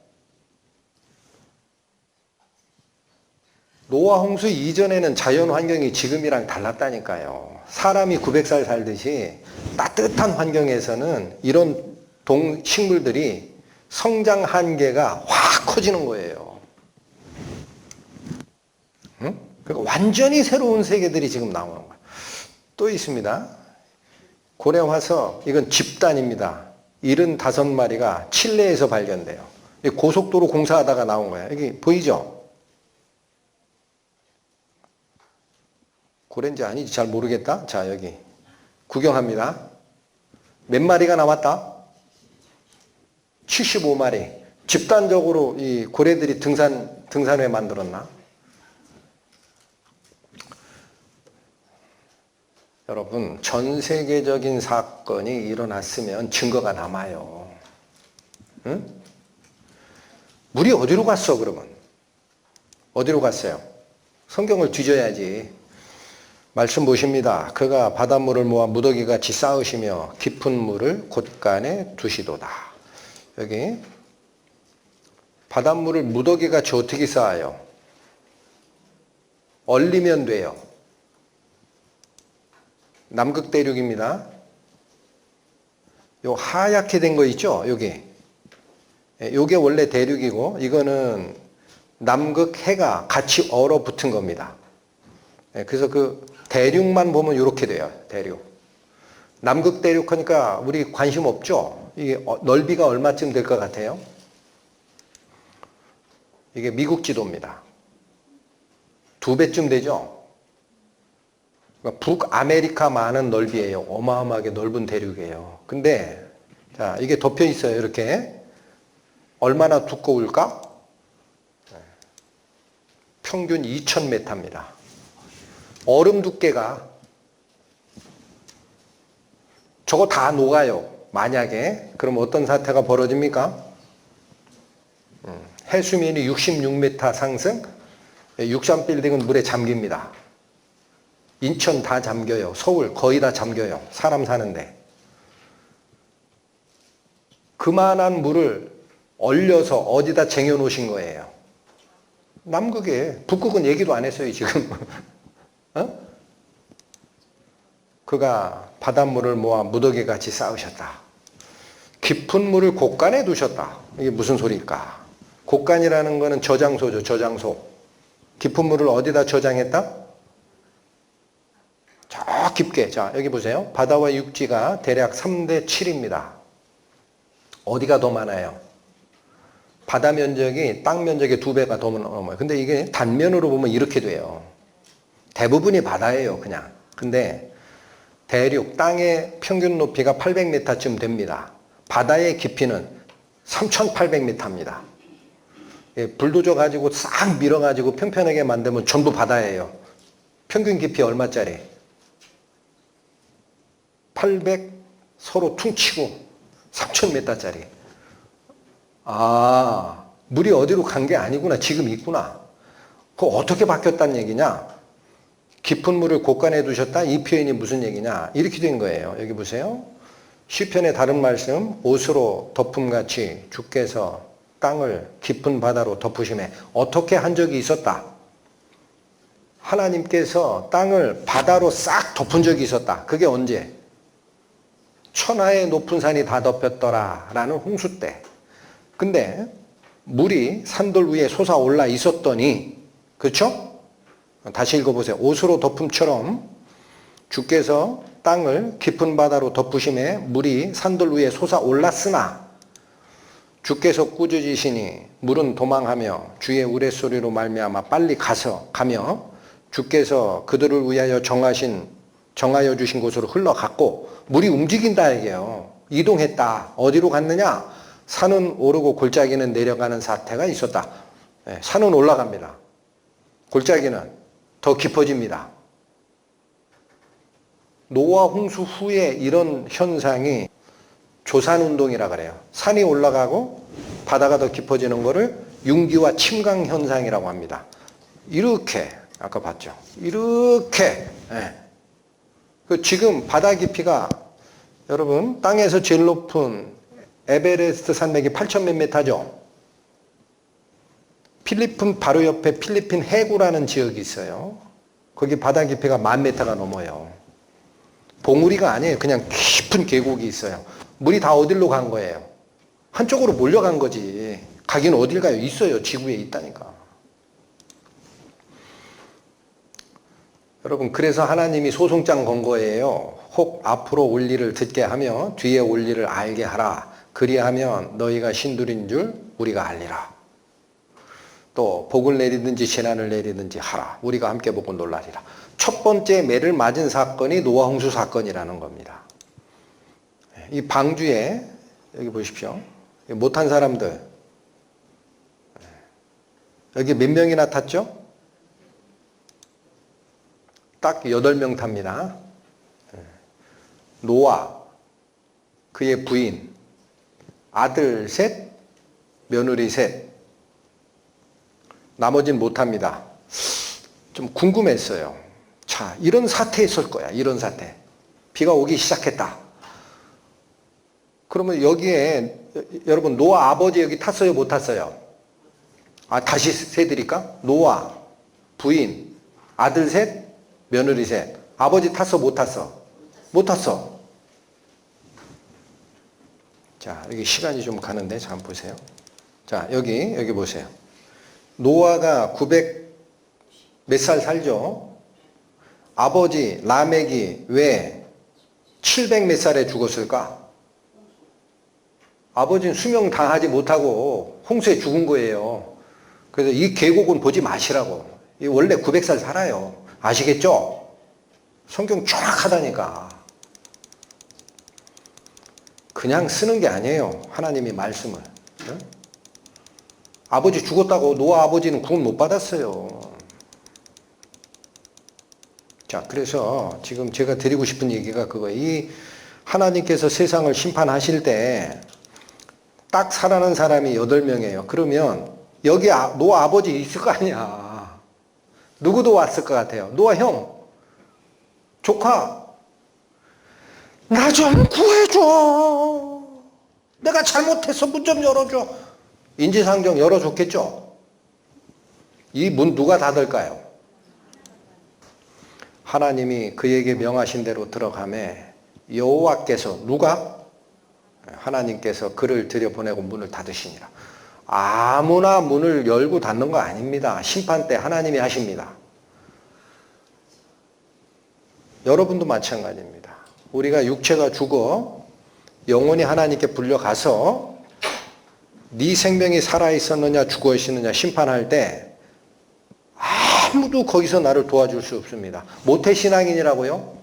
노아 홍수 이전에는 자연 환경이 지금이랑 달랐다니까요. 사람이 900살 살듯이 따뜻한 환경에서는 이런 동식물들이 성장 한계가 확 커지는 거예요. 응? 그러니까 완전히 새로운 세계들이 지금 나오는 거예요. 또 있습니다. 고래 화석, 이건 집단입니다. 75마리가 칠레에서 발견돼요. 고속도로 공사하다가 나온 거예요. 여기 보이죠? 고래인지 아닌지 잘 모르겠다. 자, 여기 구경합니다. 몇 마리가 나왔다? 75마리. 집단적으로 이 고래들이 등산회 만들었나? 여러분, 전 세계적인 사건이 일어났으면 증거가 남아요. 응? 물이 어디로 갔어, 그러면? 어디로 갔어요? 성경을 뒤져야지. 말씀 보십니다. 그가 바닷물을 모아 무더기같이 쌓으시며 깊은 물을 곳간에 두시도다. 여기 바닷물을 무더기같이 어떻게 쌓아요? 얼리면 돼요. 남극 대륙입니다. 요 하얗게 된 거 있죠? 여기. 요게 원래 대륙이고 이거는 남극 해가 같이 얼어붙은 겁니다. 그래서 그 대륙만 보면 이렇게 돼요. 대륙. 남극 대륙 하니까 우리 관심 없죠? 이게 넓이가 얼마쯤 될 것 같아요? 이게 미국 지도입니다. 2배쯤 되죠? 그러니까 북아메리카만한 넓이에요. 어마어마하게 넓은 대륙이에요. 근데 자, 이게 덮여 있어요. 이렇게. 얼마나 두꺼울까? 평균 2,000m입니다. 얼음 두께가 저거 다 녹아요. 만약에. 그럼 어떤 사태가 벌어집니까? 해수면이 66m 상승, 63빌딩은 물에 잠깁니다. 인천 다 잠겨요. 서울 거의 다 잠겨요. 사람 사는데. 그만한 물을 얼려서 어디다 쟁여 놓으신 거예요. 남극에. 북극은 얘기도 안 했어요, 지금. 어? 그가 바닷물을 모아 무더기같이 쌓으셨다. 깊은 물을 곳간에 두셨다. 이게 무슨 소리일까? 곳간이라는 거는 저장소죠. 저장소. 깊은 물을 어디다 저장했다? 저 깊게. 자, 여기 보세요. 바다와 육지가 대략 3대 7입니다. 어디가 더 많아요? 바다 면적이 땅 면적의 2배가 더 넘어요. 근데 이게 단면으로 보면 이렇게 돼요. 대부분이 바다예요, 그냥. 근데 대륙, 땅의 평균 높이가 800m쯤 됩니다. 바다의 깊이는 3,800m입니다. 불도저 가지고 싹 밀어가지고 평평하게 만들면 전부 바다예요. 평균 깊이 얼마짜리? 800 서로 퉁치고 3,000m짜리. 아, 물이 어디로 간 게 아니구나. 지금 있구나. 그거 어떻게 바뀌었다는 얘기냐? 깊은 물을 곳간에 두셨다? 이 표현이 무슨 얘기냐? 이렇게 된 거예요. 여기 보세요. 시편의 다른 말씀, 옷으로 덮음같이 주께서 땅을 깊은 바다로 덮으심에 어떻게 한 적이 있었다? 하나님께서 땅을 바다로 싹 덮은 적이 있었다. 그게 언제? 천하의 높은 산이 다 덮였더라 라는 홍수 때. 근데 물이 산돌 위에 솟아올라 있었더니, 그렇죠? 다시 읽어보세요. 옷으로 덮음처럼 주께서 땅을 깊은 바다로 덮으심에 물이 산돌 위에 솟아올랐으나 주께서 꾸짖으시니 물은 도망하며 주의 우레소리로 말미암아 빨리 가며 주께서 그들을 위하여 정하여 주신 곳으로 흘러갔고, 물이 움직인다 이게요. 이동했다. 어디로 갔느냐? 산은 오르고 골짜기는 내려가는 사태가 있었다. 산은 올라갑니다. 골짜기는 더 깊어집니다. 노아 홍수 후에 이런 현상이 조산운동이라 그래요. 산이 올라가고 바다가 더 깊어지는 거를 융기와 침강 현상이라고 합니다. 이렇게 아까 봤죠. 이렇게. 지금 바다 깊이가 여러분 땅에서 제일 높은 에베레스트 산맥이 8,000 몇 미터죠. 필리핀 바로 옆에 필리핀 해구라는 지역이 있어요. 거기 바다 깊이가 10,000m가 넘어요. 봉우리가 아니에요. 그냥 깊은 계곡이 있어요. 물이 다 어디로 간 거예요? 한쪽으로 몰려간 거지. 가긴 어딜 가요? 있어요. 지구에 있다니까. 여러분, 그래서 하나님이 소송장 건 거예요. 혹 앞으로 올 일을 듣게 하며 뒤에 올 일을 알게 하라. 그리하면 너희가 신들인 줄 우리가 알리라. 또 복을 내리든지 재난을 내리든지 하라. 우리가 함께 보고 놀라리라. 첫 번째 매를 맞은 사건이 노아 홍수 사건이라는 겁니다. 이 방주에 여기 보십시오. 못한 사람들 여기 몇 명이나 탔죠? 딱 8명 탑니다. 노아, 그의 부인, 아들 셋, 며느리 셋. 나머지는 못합니다. 좀 궁금했어요. 자, 이런 사태 있을 거야. 이런 사태. 비가 오기 시작했다. 그러면 여기에 여러분 노아 아버지 여기 탔어요? 못 탔어요? 다시 세드릴까? 노아, 부인, 아들 셋, 며느리 셋. 아버지 탔어? 못 탔어? 못 탔어. 자, 여기 시간이 좀 가는데 자, 한번 보세요. 자, 여기 보세요. 노아가 900 몇 살 살죠? 아버지 라멕이 왜 700 몇 살에 죽었을까? 아버지는 수명 당하지 못하고 홍수에 죽은 거예요. 그래서 이 계곡은 보지 마시라고. 이 원래 900살 살아요. 아시겠죠? 성경 정확하다니까. 그냥 쓰는 게 아니에요. 하나님이 말씀을. 네? 아버지 죽었다고 노아 아버지는 구원 못 받았어요. 자, 그래서 지금 제가 드리고 싶은 얘기가 그거예요. 이 하나님께서 세상을 심판하실 때 딱 살아난 사람이 8명이에요. 그러면 여기 노아 아버지 있을 거 아니야. 누구도 왔을 것 같아요. 노아 형, 조카, 나 좀 구해줘. 내가 잘못해서 문 좀 열어줘. 인지상정 열어줬겠죠? 이 문 누가 닫을까요? 하나님이 그에게 명하신 대로 들어가매 여호와께서 누가? 하나님께서 그를 들여보내고 문을 닫으시니라. 아무나 문을 열고 닫는 거 아닙니다. 심판 때 하나님이 하십니다. 여러분도 마찬가지입니다. 우리가 육체가 죽어 영혼이 하나님께 불려가서 네 생명이 살아있었느냐 죽어 있었느냐 심판할 때 아무도 거기서 나를 도와줄 수 없습니다. 모태신앙인이라고요?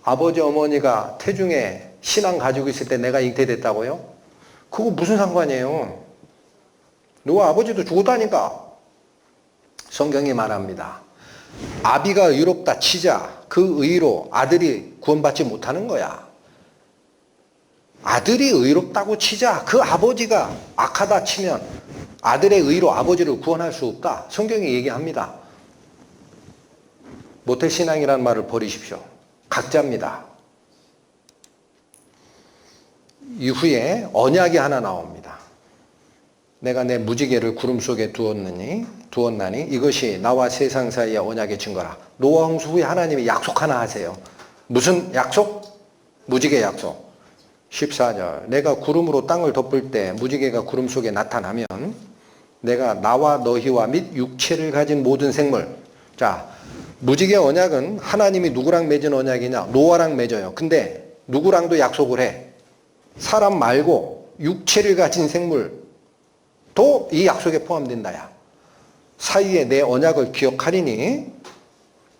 아버지 어머니가 태중에 신앙 가지고 있을 때 내가 잉태됐다고요? 그거 무슨 상관이에요? 노아 아버지도 죽었다니까. 성경이 말합니다. 아비가 의롭다 치자 그 의로 아들이 구원받지 못하는 거야. 아들이 의롭다고 치자 그 아버지가 악하다 치면 아들의 의로 아버지를 구원할 수 없다. 성경이 얘기합니다. 모태신앙이라는 말을 버리십시오. 각자입니다. 이후에 언약이 하나 나옵니다. 내가 내 무지개를 구름 속에 두었나니 이것이 나와 세상 사이의 언약의 증거라. 노아 홍수 후에 하나님이 약속 하나 하세요. 무슨 약속? 무지개 약속. 14절. 내가 구름으로 땅을 덮을 때 무지개가 구름 속에 나타나면 내가 나와 너희와 및 육체를 가진 모든 생물. 자, 무지개 언약은 하나님이 누구랑 맺은 언약이냐? 노아랑 맺어요. 근데 누구랑도 약속을 해. 사람 말고 육체를 가진 생물도 이 약속에 포함된다야. 사이에 내 언약을 기억하리니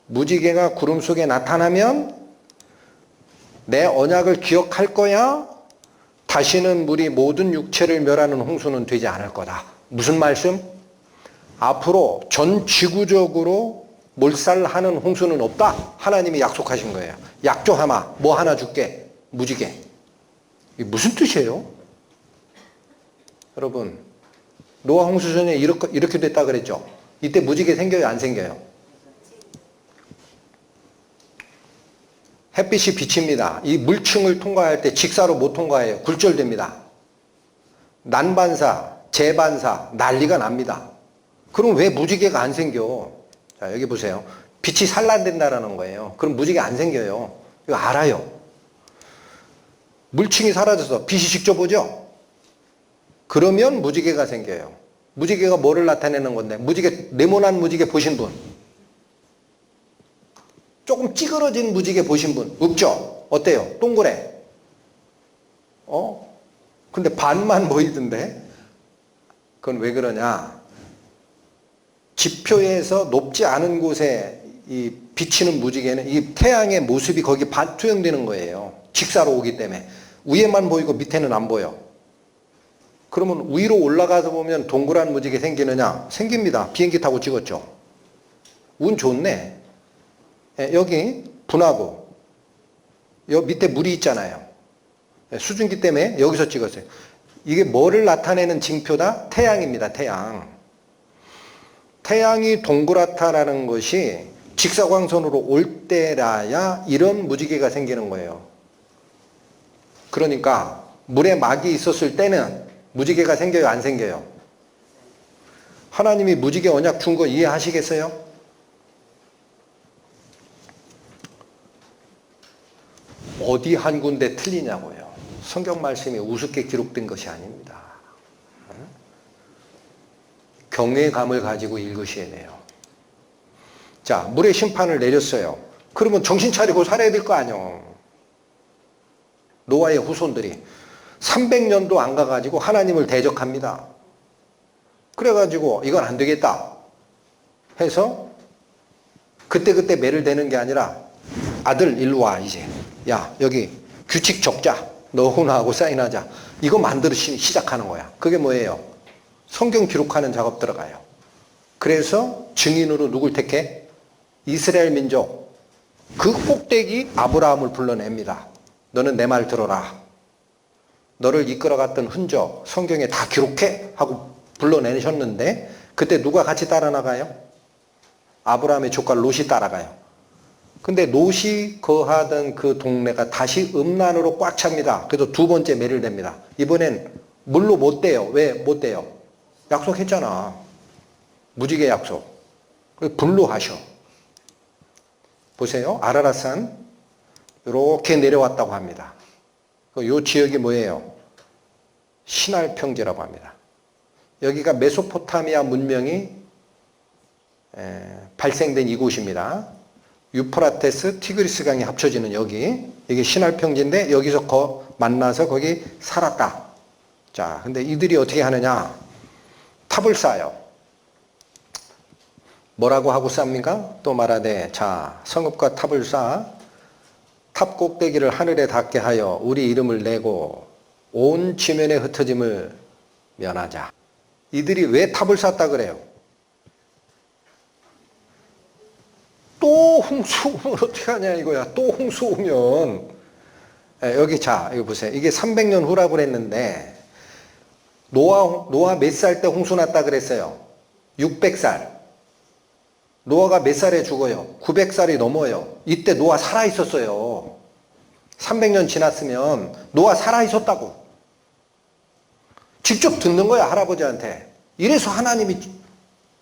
무지개가 구름 속에 나타나면 내 언약을 기억할 거야. 다시는 물이 모든 육체를 멸하는 홍수는 되지 않을 거다. 무슨 말씀? 앞으로 전 지구적으로 몰살하는 홍수는 없다. 하나님이 약속하신 거예요. 약조하마. 뭐 하나 줄게. 무지개. 이게 무슨 뜻이에요? 여러분, 노아 홍수 전에 이렇게 됐다 그랬죠? 이때 무지개 생겨요? 안 생겨요? 햇빛이 비칩니다. 이 물층을 통과할 때 직사로 못 통과해요. 굴절됩니다. 난반사, 재반사 난리가 납니다. 그럼 왜 무지개가 안 생겨? 자, 여기 보세요. 빛이 산란된다라는 거예요. 그럼 무지개 안 생겨요. 이거 알아요. 물층이 사라져서 빛이 직접 오죠? 그러면 무지개가 생겨요. 무지개가 뭐를 나타내는 건데? 무지개, 네모난 무지개 보신 분? 조금 찌그러진 무지개 보신 분? 없죠? 어때요? 동그래. 근데 반만 보이던데? 그건 왜 그러냐? 지표에서 높지 않은 곳에 이 비치는 무지개는 이 태양의 모습이 거기 투영되는 거예요. 직사로 오기 때문에. 위에만 보이고 밑에는 안 보여. 그러면 위로 올라가서 보면 동그란 무지개 생기느냐? 생깁니다. 비행기 타고 찍었죠. 운 좋네. 여기 분화구. 여기 밑에 물이 있잖아요. 수증기 때문에 여기서 찍었어요. 이게 뭐를 나타내는 징표다? 태양입니다. 태양. 태양이 동그랗다라는 것이 직사광선으로 올 때라야 이런 무지개가 생기는 거예요. 그러니까 물에 막이 있었을 때는 무지개가 생겨요? 안 생겨요? 하나님이 무지개 언약 준 거 이해하시겠어요? 어디 한 군데 틀리냐고요. 성경 말씀이 우습게 기록된 것이 아닙니다. 경외감을 가지고 읽으셔야 돼요. 자, 물의 심판을 내렸어요. 그러면 정신 차리고 살아야 될 거 아니에요. 노아의 후손들이 300년도 안 가가지고 하나님을 대적합니다. 그래가지고 이건 안 되겠다 해서 그때 매를 대는 게 아니라 아들 일로 와 이제. 야 여기 규칙 적자. 너훈하고 사인하자. 이거 만들기 시작하는 거야. 그게 뭐예요? 성경 기록하는 작업 들어가요. 그래서 증인으로 누굴 택해? 이스라엘 민족. 그 꼭대기 아브라함을 불러냅니다. 너는 내 말 들어라. 너를 이끌어갔던 흔적 성경에 다 기록해 하고 불러내셨는데 그때 누가 같이 따라 나가요? 아브라함의 조카 롯이 따라가요. 근데 롯이 거하던 그 동네가 다시 음란으로 꽉 찹니다. 그래서 두 번째 매를 댑니다. 이번엔 물로 못 대요. 왜 못 대요? 약속했잖아. 무지개 약속. 불로 하셔. 보세요. 아라랏산 이렇게 내려왔다고 합니다. 이 지역이 뭐예요? 시날 평지라고 합니다. 여기가 메소포타미아 문명이 발생된 이곳입니다. 유프라테스, 티그리스 강이 합쳐지는 여기. 이게 시날 평지인데 여기서 만나서 거기 살았다. 자, 근데 이들이 어떻게 하느냐? 탑을 쌓아요. 뭐라고 하고 쌉니까? 또 말하되 자, 성읍과 탑을 쌓아 탑 꼭대기를 하늘에 닿게 하여 우리 이름을 내고 온 지면에 흩어짐을 면하자. 이들이 왜 탑을 쌓았다 그래요? 또 홍수 오면 어떻게 하냐 이거야. 또 홍수 오면. 여기 자, 이거 보세요. 이게 300년 후라고 그랬는데 노아 몇 살 때 홍수 났다 그랬어요? 600살. 노아가 몇 살에 죽어요? 900살이 넘어요. 이때 노아 살아있었어요. 300년 지났으면 노아 살아있었다고. 직접 듣는 거야, 할아버지한테. 이래서 하나님이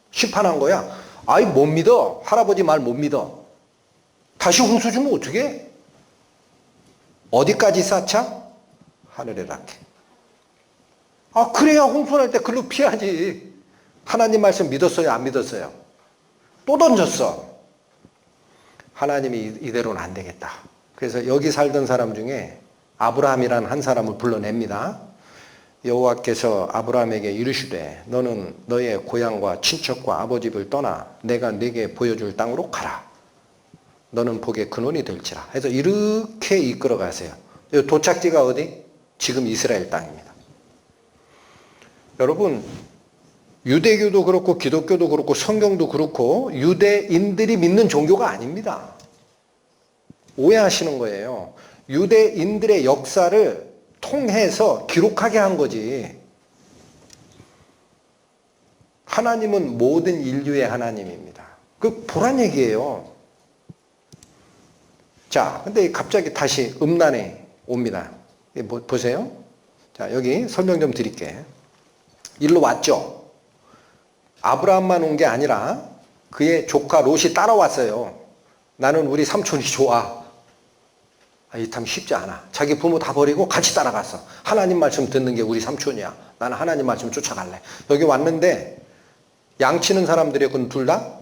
심판한 거야. 아이, 못 믿어. 할아버지 말 못 믿어. 다시 홍수 주면 어떡해? 어디까지 쌓자? 하늘에 락해. 아, 그래야 홍순할 때 글로 피하지. 하나님 말씀 믿었어요? 안 믿었어요? 또 던졌어. 하나님이 이대로는 안 되겠다. 그래서 여기 살던 사람 중에 아브라함이라는 한 사람을 불러냅니다. 여호와께서 아브라함에게 이르시되 너는 너의 고향과 친척과 아버지 집을 떠나 내가 네게 보여줄 땅으로 가라. 너는 복의 근원이 될지라. 해서 이렇게 이끌어 가세요. 도착지가 어디? 지금 이스라엘 땅입니다. 여러분, 유대교도 그렇고 기독교도 그렇고 성경도 그렇고 유대인들이 믿는 종교가 아닙니다. 오해하시는 거예요. 유대인들의 역사를 통해서 기록하게 한 거지. 하나님은 모든 인류의 하나님입니다. 그 보란 얘기예요. 자, 근데 갑자기 다시 음란에 옵니다. 보세요. 자, 여기 설명 좀 드릴게. 일로 왔죠. 아브라함만 온 게 아니라 그의 조카 롯이 따라왔어요. 나는 우리 삼촌이 좋아. 이 참 쉽지 않아. 자기 부모 다 버리고 같이 따라갔어. 하나님 말씀 듣는 게 우리 삼촌이야. 나는 하나님 말씀 쫓아갈래. 여기 왔는데 양치는 사람들이었거든. 둘 다.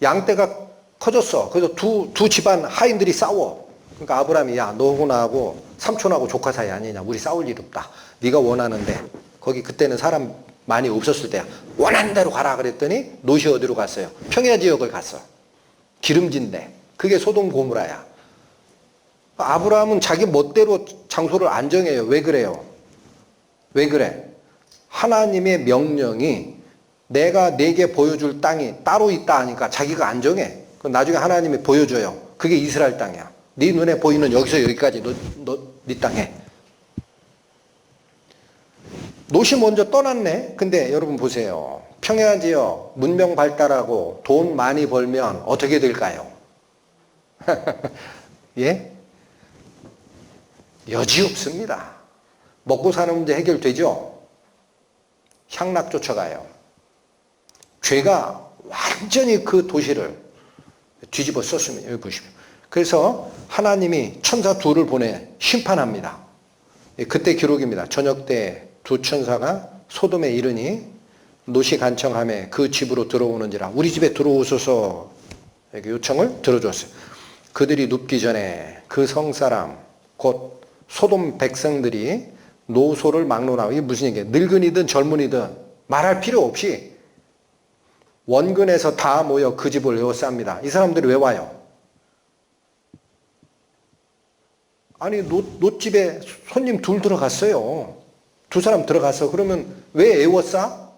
양떼가 커졌어. 그래서 두 집안 하인들이 싸워. 그러니까 아브라함이 야, 너하고 나하고 삼촌하고 조카 사이 아니냐. 우리 싸울 일 없다. 네가 원하는데. 거기 그때는 사람 많이 없었을 때야. 원하는 대로 가라 그랬더니 롯이 어디로 갔어요? 평야 지역을 갔어. 기름진데. 그게 소돔 고모라야. 아브라함은 자기 멋대로 장소를 안 정해요. 왜 그래요? 왜 그래? 하나님의 명령이 내가 네게 보여줄 땅이 따로 있다 하니까 자기가 안 정해. 그럼 나중에 하나님이 보여줘요. 그게 이스라엘 땅이야. 네 눈에 보이는 여기서 여기까지 네 땅에. 롯이 먼저 떠났네. 근데 여러분 보세요. 평야지역 문명 발달하고 돈 많이 벌면 어떻게 될까요? 예? 여지 없습니다. 먹고 사는 문제 해결되죠? 향락 쫓아가요. 죄가 완전히 그 도시를 뒤집어 썼습니다. 여기 보시면. 그래서 하나님이 천사 둘을 보내 심판합니다. 그때 기록입니다. 저녁 때 두 천사가 소돔에 이르니 롯이 간청하며 그 집으로 들어오는지라 우리 집에 들어오소서 이렇게 요청을 들어줬어요. 그들이 눕기 전에 그 성사람 곧 소돔 백성들이 노소를 막론하고 이게 무슨 얘기예요? 늙은이든 젊은이든 말할 필요 없이 원근에서 다 모여 그 집을 에워쌉니다. 이 사람들이 왜 와요? 아니 롯 집에 손님 둘 들어갔어요. 두 사람 들어갔어. 그러면 왜 에워싸?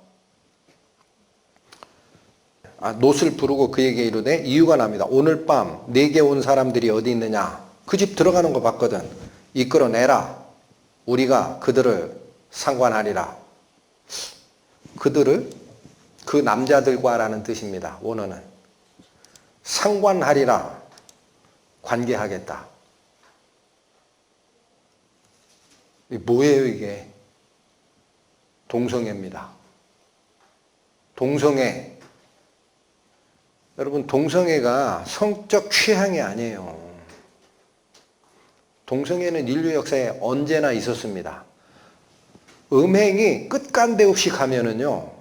롯을 부르고 그에게 이르되 이유가 납니다. 오늘 밤 내게 온 사람들이 어디 있느냐? 그 집 들어가는 거 봤거든. 이끌어내라. 우리가 그들을 상관하리라. 그들을 그 남자들과라는 뜻입니다. 원어는. 상관하리라. 관계하겠다. 뭐예요 이게? 동성애입니다. 동성애. 여러분 동성애가 성적 취향이 아니에요. 동성애는 인류 역사에 언제나 있었습니다. 음행이 끝간데 없이 가면은요.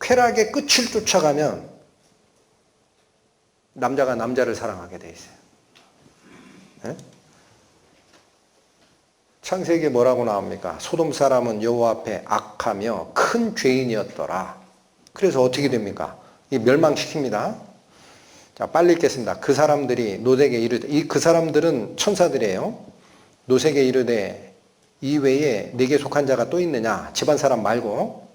쾌락의 끝을 쫓아가면 남자가 남자를 사랑하게 돼 있어요. 네? 창세기에 뭐라고 나옵니까? 소돔 사람은 여호와 앞에 악하며 큰 죄인이었더라. 그래서 어떻게 됩니까? 이 멸망시킵니다. 자, 빨리 읽겠습니다. 그 사람들이 롯에게 이르되, 그 사람들은 천사들이에요. 롯에게 이르되 이 외에 네게 속한 자가 또 있느냐? 집안 사람 말고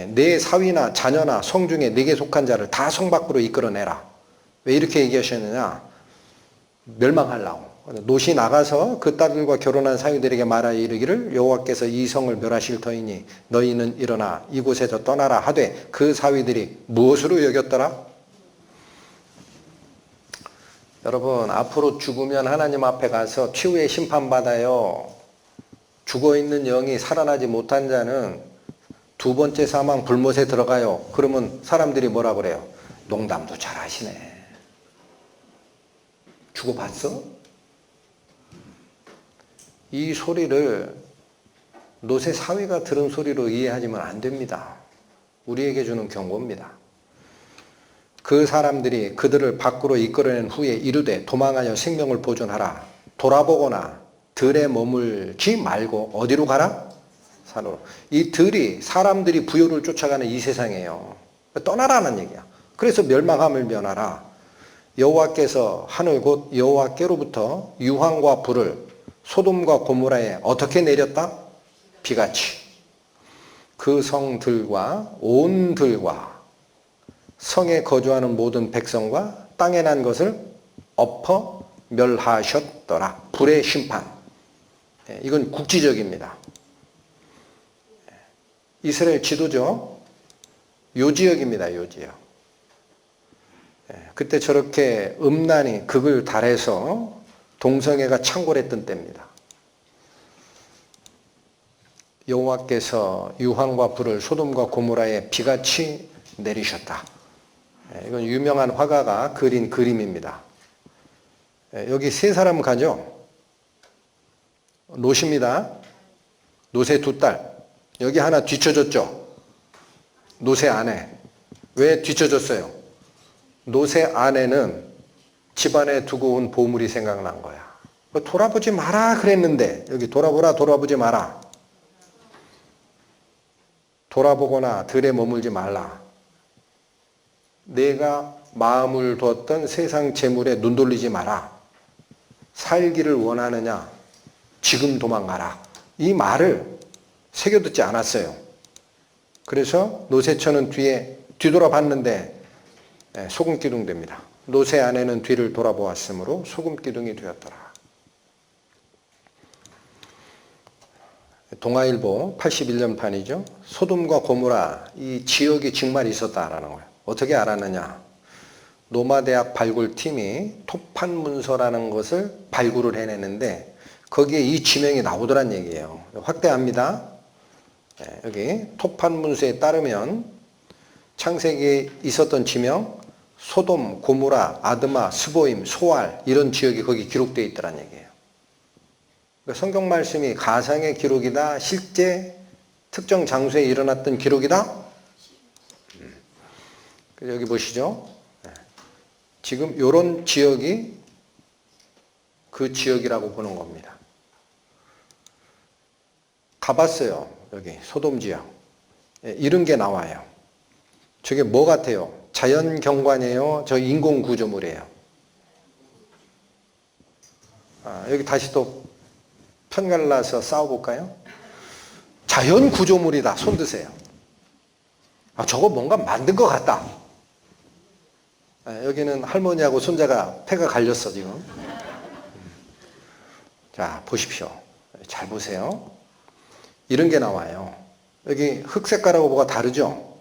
내 사위나 자녀나 성 중에 네게 속한 자를 다 성 밖으로 이끌어내라. 왜 이렇게 얘기하셨느냐? 멸망하려고. 롯이 나가서 그 딸들과 결혼한 사위들에게 말하여 이르기를 여호와께서 이 성을 멸하실 터이니 너희는 일어나 이곳에서 떠나라 하되 그 사위들이 무엇으로 여겼더라? 여러분 앞으로 죽으면 하나님 앞에 가서 최후의 심판받아요. 죽어있는 영이 살아나지 못한 자는 두 번째 사망 불못에 들어가요. 그러면 사람들이 뭐라 그래요? 농담도 잘 하시네. 죽어봤어? 이 소리를 노새 사위가 들은 소리로 이해하지만 안 됩니다. 우리에게 주는 경고입니다. 그 사람들이 그들을 밖으로 이끌어낸 후에 이르되 도망하여 생명을 보존하라. 돌아보거나 들에 머물지 말고 어디로 가라? 산으로. 이 들이 사람들이 부요를 쫓아가는 이 세상이에요. 떠나라는 얘기야. 그래서 멸망함을 면하라. 여호와께서 하늘 곧 여호와께로부터 유황과 불을 소돔과 고모라에 어떻게 내렸다? 비같이. 그 성들과 온 들과 성에 거주하는 모든 백성과 땅에 난 것을 엎어 멸하셨더라. 불의 심판. 이건 국지적입니다. 이스라엘 지도죠. 요지역입니다. 요지역. 그때 저렇게 음란이 극을 달해서 동성애가 창궐했던 때입니다. 여호와께서 유황과 불을 소돔과 고모라에 비같이 내리셨다. 이건 유명한 화가가 그린 그림입니다. 여기 세 사람 가죠. 노시입니다. 노새 두 딸. 여기 하나 뒤쳐졌죠. 노새 아내. 왜 뒤쳐졌어요? 노새 아내는 집안에 두고 온 보물이 생각난 거야. 돌아보지 마라 그랬는데 여기 돌아보라 돌아보지 마라. 돌아보거나 들에 머물지 말라. 내가 마음을 두었던 세상 재물에 눈 돌리지 마라. 살기를 원하느냐? 지금 도망가라. 이 말을 새겨듣지 않았어요. 그래서 노새처는 뒤에 뒤돌아봤는데 소금기둥 됩니다. 노새 아내는 뒤를 돌아보았으므로 소금기둥이 되었더라. 동아일보 81년판이죠. 소돔과 고모라 이 지역이 정말 있었다라는 거예요. 어떻게 알았느냐? 노마대학 발굴팀이 토판 문서라는 것을 발굴을 해내는데 거기에 이 지명이 나오더란 얘기예요. 확대합니다. 여기 토판 문서에 따르면 창세기에 있었던 지명 소돔, 고모라, 아드마, 스보임, 소알 이런 지역이 거기 기록되어 있더란 얘기예요. 성경 말씀이 가상의 기록이다, 실제 특정 장소에 일어났던 기록이다. 여기 보시죠. 지금 이런 지역이 그 지역이라고 보는 겁니다. 가봤어요. 여기 소돔 지역. 이런 게 나와요. 저게 뭐 같아요? 자연 경관이에요? 저 인공 구조물이에요? 여기 다시 또 편갈라서 싸워볼까요? 자연 구조물이다. 손 드세요. 저거 뭔가 만든 것 같다. 여기는 할머니하고 손자가 패가 갈렸어 지금. 자 보십시오. 잘 보세요. 이런 게 나와요. 여기 흙 색깔하고 뭐가 다르죠?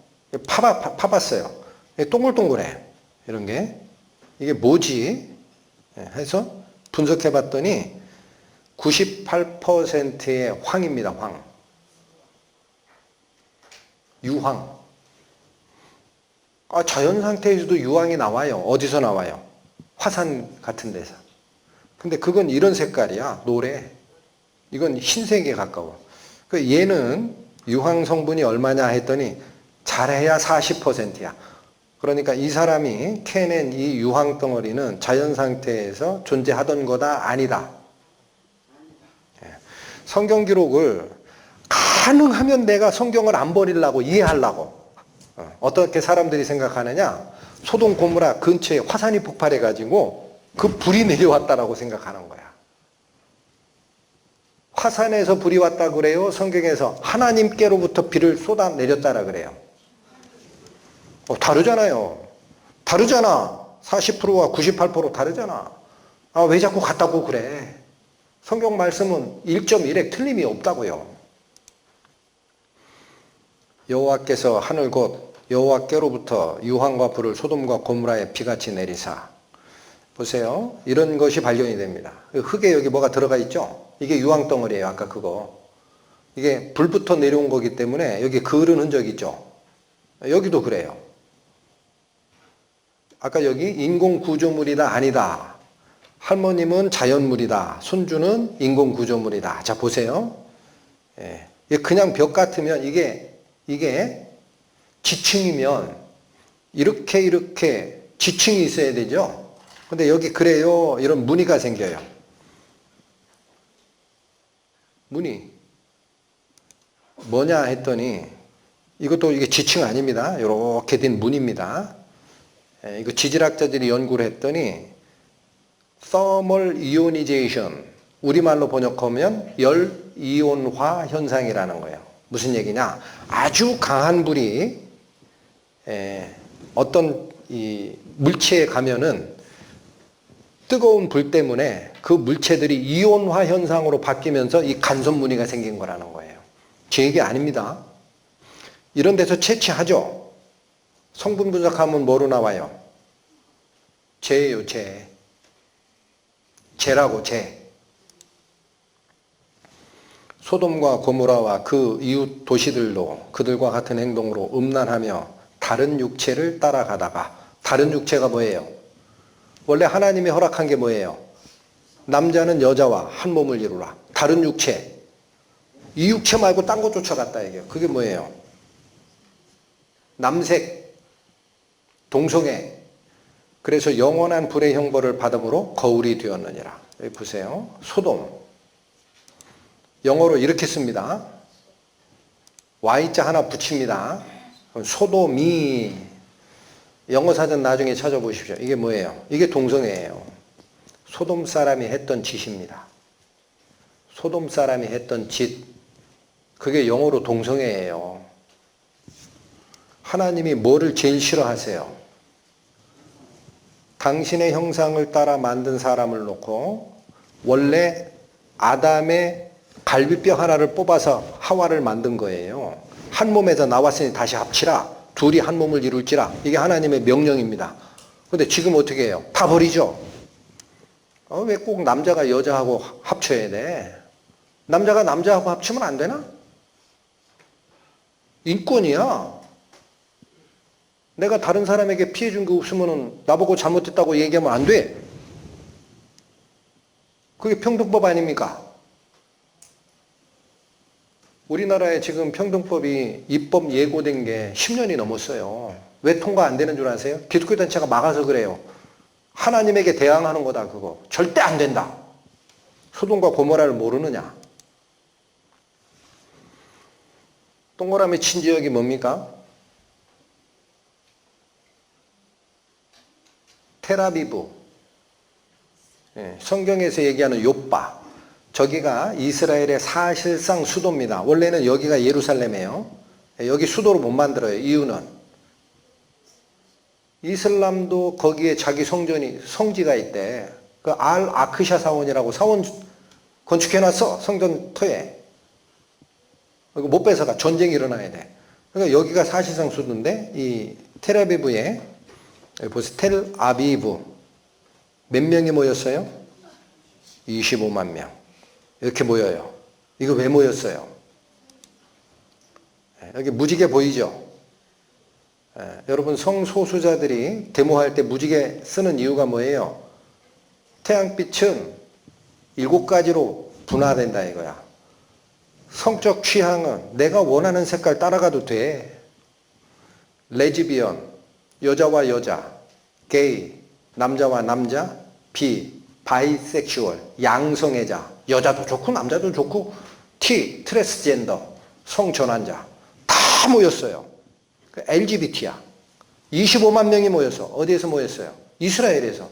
파봤어요. 동글동글해. 이런 게. 이게 뭐지? 해서 분석해봤더니 98%의 황입니다. 황. 유황. 자연 상태에서도 유황이 나와요. 어디서 나와요? 화산 같은 데서. 근데 그건 이런 색깔이야. 노래. 이건 흰색에 가까워. 얘는 유황 성분이 얼마냐 했더니 잘해야 40%야. 그러니까 이 사람이 캐낸 이 유황 덩어리는 자연 상태에서 존재하던 거다 아니다. 성경 기록을 가능하면 내가 성경을 안 버리려고 이해하려고. 어떻게 사람들이 생각하느냐? 소돔 고모라 근처에 화산이 폭발해가지고 그 불이 내려왔다라고 생각하는 거야. 화산에서 불이 왔다 그래요? 성경에서 하나님께로부터 비를 쏟아내렸다라 그래요. 다르잖아요. 다르잖아. 40%와 98% 다르잖아. 왜 자꾸 같다고 그래? 성경 말씀은 1.1획 틀림이 없다고요. 여호와께서 하늘 곧 여호와께로부터 유황과 불을 소돔과 고모라에 비같이 내리사. 보세요. 이런 것이 발견이 됩니다. 흙에 여기 뭐가 들어가 있죠? 이게 유황 덩어리예요. 아까 그거. 이게 불부터 내려온 거기 때문에 여기 그을은 흔적이 있죠. 여기도 그래요. 아까 여기 인공 구조물이다 아니다 할머님은 자연물이다. 손주는 인공구조물이다. 자, 보세요. 예. 그냥 벽 같으면 이게 지층이면 이렇게 지층이 있어야 되죠. 근데 여기 그래요. 이런 무늬가 생겨요. 무늬. 뭐냐 했더니 이것도 이게 지층 아닙니다. 이렇게 된 무늬입니다. 예, 이거 지질학자들이 연구를 했더니 thermal ionization, 우리말로 번역하면 열 이온화 현상이라는 거예요. 무슨 얘기냐? 아주 강한 불이 어떤 이 물체에 가면은 뜨거운 불 때문에 그 물체들이 이온화 현상으로 바뀌면서 이 간섭 무늬가 생긴 거라는 거예요. 제 얘기 아닙니다. 이런 데서 채취하죠. 성분 분석하면 뭐로 나와요? 재예요, 재. 재라고, 재. 소돔과 고모라와 그 이웃 도시들도 그들과 같은 행동으로 음란하며 다른 육체를 따라가다가, 다른 육체가 뭐예요? 원래 하나님이 허락한 게 뭐예요? 남자는 여자와 한 몸을 이루라. 다른 육체. 이 육체 말고 딴 거 쫓아갔다 이게요. 그게 뭐예요? 남색, 동성애. 그래서 영원한 불의 형벌을 받음으로 거울이 되었느니라. 여기 보세요. 소돔. 영어로 이렇게 씁니다. Y자 하나 붙입니다. 소돔이. 영어 사전 나중에 찾아보십시오. 이게 뭐예요? 이게 동성애예요. 소돔 사람이 했던 짓입니다. 소돔 사람이 했던 짓. 그게 영어로 동성애예요. 하나님이 뭐를 제일 싫어하세요? 당신의 형상을 따라 만든 사람을 놓고 원래 아담의 갈비뼈 하나를 뽑아서 하와를 만든 거예요. 한 몸에서 나왔으니 다시 합치라. 둘이 한 몸을 이룰지라. 이게 하나님의 명령입니다. 근데 지금 어떻게 해요? 다 버리죠. 왜 꼭 남자가 여자하고 합쳐야 돼? 남자가 남자하고 합치면 안 되나? 인권이야. 내가 다른 사람에게 피해 준 거 없으면 나보고 잘못했다고 얘기하면 안 돼. 그게 평등법 아닙니까? 우리나라에 지금 평등법이 입법 예고된 게 10년이 넘었어요. 왜 통과 안 되는 줄 아세요? 기독교 단체가 막아서 그래요. 하나님에게 대항하는 거다 그거. 절대 안 된다. 소돔과 고모라를 모르느냐? 동그라미 친 지역이 뭡니까? 텔아비브. 성경에서 얘기하는 요빠. 저기가 이스라엘의 사실상 수도입니다. 원래는 여기가 예루살렘이에요. 여기 수도로 못 만들어요. 이유는 이슬람도 거기에 자기 성지가 있대. 그 알 아크샤 사원이라고 사원 건축해놨어. 성전터에. 이거 못 뺏어가. 전쟁이 일어나야 돼. 그러니까 여기가 사실상 수도인데 이 텔아비브에 보세요. 텔아비브 몇 명이 모였어요? 25만 명. 이렇게 모여요. 이거 왜 모였어요? 여기 무지개 보이죠? 여러분 성소수자들이 데모할 때 무지개 쓰는 이유가 뭐예요? 태양빛은 7가지로 분화된다 이거야. 성적 취향은 내가 원하는 색깔 따라가도 돼. 레즈비언, 여자와 여자, 게이, 남자와 남자, 바이섹슈얼, 양성애자, 여자도 좋고 남자도 좋고, 트랜스젠더, 성전환자 다 모였어요. LGBT야. 25만 명이 모여서 어디에서 모였어요? 이스라엘에서.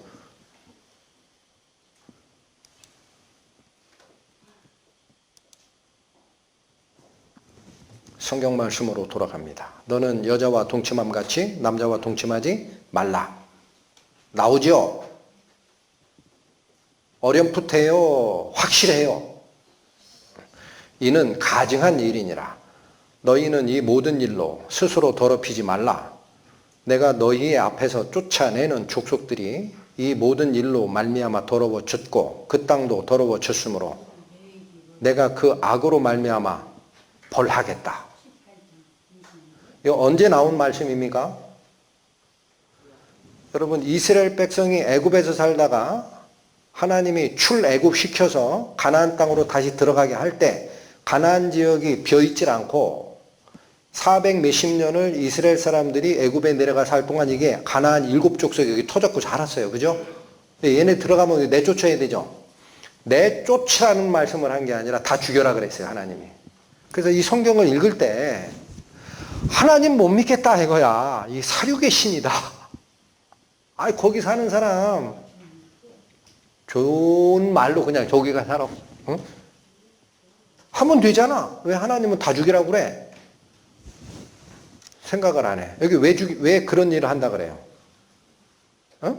성경 말씀으로 돌아갑니다. 너는 여자와 동침함 같이 남자와 동침하지 말라. 나오죠? 어렴풋해요. 확실해요. 이는 가증한 일이니라. 너희는 이 모든 일로 스스로 더럽히지 말라. 내가 너희의 앞에서 쫓아내는 족속들이 이 모든 일로 말미암아 더러워졌고 그 땅도 더러워졌으므로 내가 그 악으로 말미암아 벌하겠다. 이거 언제 나온 말씀입니까? 여러분 이스라엘 백성이 애굽에서 살다가 하나님이 출애굽시켜서 가나안 땅으로 다시 들어가게 할 때 가나안 지역이 비어있질 않고 400 몇십 년을 이스라엘 사람들이 애굽에 내려가 살 동안 이게 가나안 7족속이 여기 터졌고 자랐어요. 그죠? 근데 얘네 들어가면 내쫓아야 되죠. 내쫓으라는 말씀을 한 게 아니라 다 죽여라 그랬어요. 하나님이. 그래서 이 성경을 읽을 때 하나님 못 믿겠다 이거야. 이 사륙의 신이다. 아이 거기 사는 사람 좋은 말로 그냥 저기가 살아. 응? 하면 되잖아. 왜 하나님은 다 죽이라고 그래? 생각을 안 해. 여기 왜 그런 일을 한다 그래요? 어?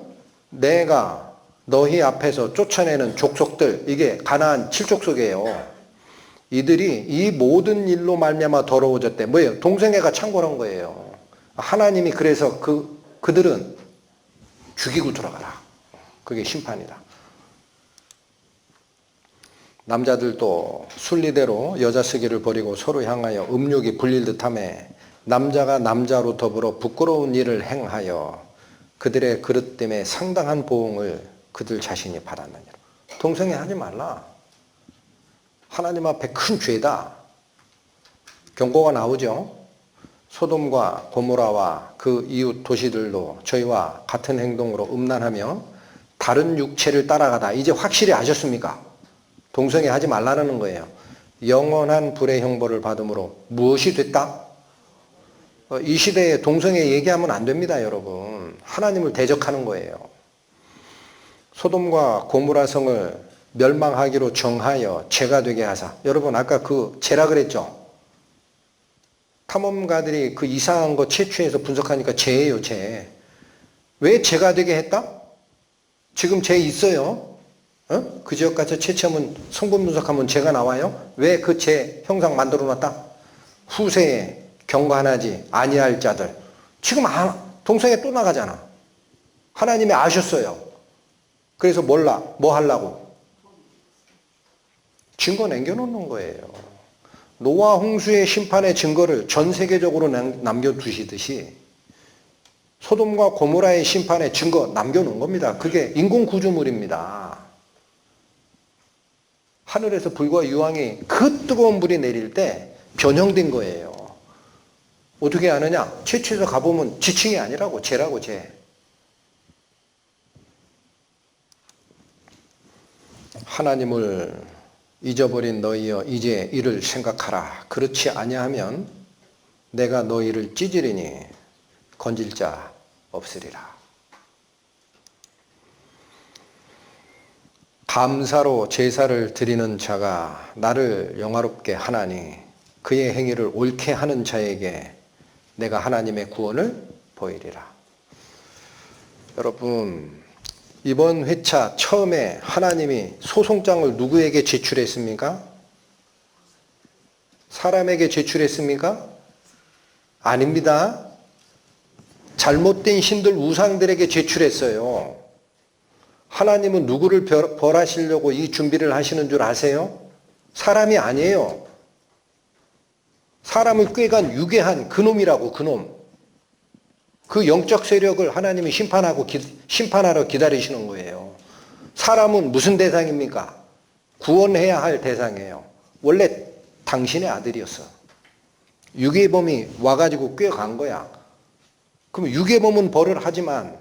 내가 너희 앞에서 쫓아내는 족속들, 이게 가나안 7족속이에요. 이들이 이 모든 일로 말미암아 더러워졌대. 뭐예요? 동생애가 창궐한 거예요. 하나님이 그래서 그들은 죽이고 들어가라. 그게 심판이다. 남자들도 순리대로 여자 쓰기를 버리고 서로 향하여 음욕이 불릴 듯하며 남자가 남자로 더불어 부끄러운 일을 행하여 그들의 그릇 때문에 상당한 보응을 그들 자신이 받았느니라. 동성애 하지 말라. 하나님 앞에 큰 죄다. 경고가 나오죠. 소돔과 고모라와 그 이웃 도시들도 저희와 같은 행동으로 음란하며 다른 육체를 따라가다. 이제 확실히 아셨습니까? 동성애 하지 말라는 거예요. 영원한 불의 형벌을 받음으로 무엇이 됐다? 이 시대에 동성애 얘기하면 안 됩니다, 여러분. 하나님을 대적하는 거예요. 소돔과 고모라 성을 멸망하기로 정하여 죄가 되게 하사. 여러분 아까 그 죄라 그랬죠? 탐험가들이 그 이상한 거 채취해서 분석하니까 죄예요, 죄. 왜 죄가 되게 했다? 지금 죄 있어요. 어? 그 지역 가서 채취하면 성분 분석하면 죄가 나와요. 왜 그 죄 형상 만들어 놨다? 후세에 경관하지 아니할 자들. 지금 동성애 또 나가잖아. 하나님이 아셨어요. 그래서 뭐 하려고? 증거 남겨놓는 거예요. 노아 홍수의 심판의 증거를 전 세계적으로 남겨두시듯이 소돔과 고모라의 심판의 증거 남겨놓은 겁니다. 그게 인공구조물입니다. 하늘에서 불과 유황이 그 뜨거운 불이 내릴 때 변형된 거예요. 어떻게 아느냐? 채취해서 가보면 지칭이 아니라고, 죄라고, 죄. 하나님을 잊어버린 너희여 이제 이를 생각하라. 그렇지 아니하면 내가 너희를 찢으리니 건질 자 없으리라. 감사로 제사를 드리는 자가 나를 영화롭게 하나니 그의 행위를 옳게 하는 자에게 내가 하나님의 구원을 보이리라. 여러분 이번 회차 처음에 하나님이 소송장을 누구에게 제출했습니까? 사람에게 제출했습니까? 아닙니다. 잘못된 신들 우상들에게 제출했어요. 하나님은 누구를 벌하시려고 이 준비를 하시는 줄 아세요? 사람이 아니에요. 사람을 꾀간 유괴한 그놈이라고, 그놈. 그 영적 세력을 하나님이 심판하러 기다리시는 거예요. 사람은 무슨 대상입니까? 구원해야 할 대상이에요. 원래 당신의 아들이었어. 유괴범이 와가지고 꾀간 거야. 그럼 유괴범은 벌을 하지만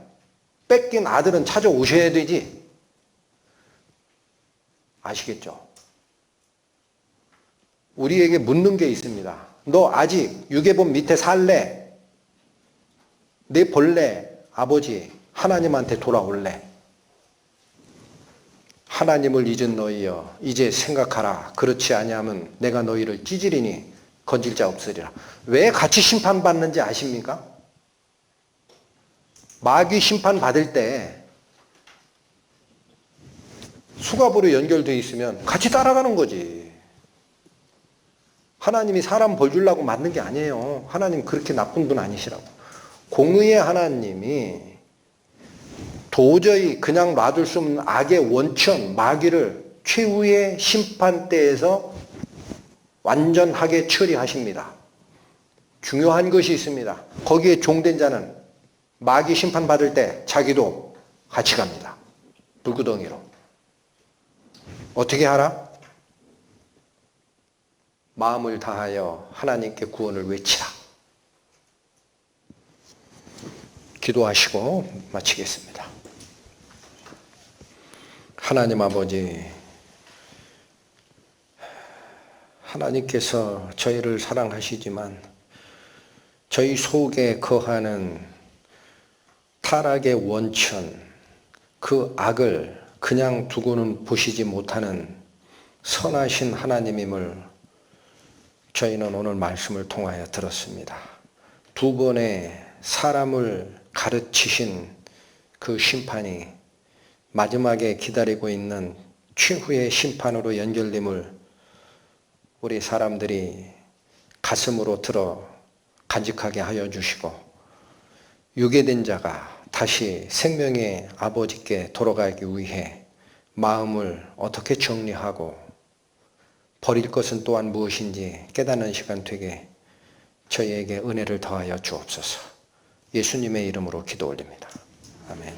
뺏긴 아들은 찾아오셔야 되지. 아시겠죠? 우리에게 묻는 게 있습니다. 너 아직 유괴범 밑에 살래? 내 본래 아버지 하나님한테 돌아올래? 하나님을 잊은 너희여 이제 생각하라. 그렇지 아니하면 내가 너희를 찢으리니 건질 자 없으리라. 왜 같이 심판받는지 아십니까? 마귀 심판받을 때 수갑으로 연결되어 있으면 같이 따라가는 거지. 하나님이 사람 벌 주려고 만든 게 아니에요. 하나님 그렇게 나쁜 분 아니시라고. 공의의 하나님이 도저히 그냥 놔둘 수 없는 악의 원천, 마귀를 최후의 심판대에서 완전하게 처리하십니다. 중요한 것이 있습니다. 거기에 종된 자는 마귀 심판받을 때 자기도 같이 갑니다. 불구덩이로. 어떻게 하라? 마음을 다하여 하나님께 구원을 외치라. 기도하시고 마치겠습니다. 하나님 아버지, 하나님께서 저희를 사랑하시지만 저희 속에 거하는 타락의 원천, 그 악을 그냥 두고는 보시지 못하는 선하신 하나님임을 저희는 오늘 말씀을 통하여 들었습니다. 두 번의 사람을 가르치신 그 심판이 마지막에 기다리고 있는 최후의 심판으로 연결됨을 우리 사람들이 가슴으로 들어 간직하게 하여 주시고, 유괴된 자가 다시 생명의 아버지께 돌아가기 위해 마음을 어떻게 정리하고 버릴 것은 또한 무엇인지 깨닫는 시간 되게 저희에게 은혜를 더하여 주옵소서. 예수님의 이름으로 기도 올립니다. 아멘.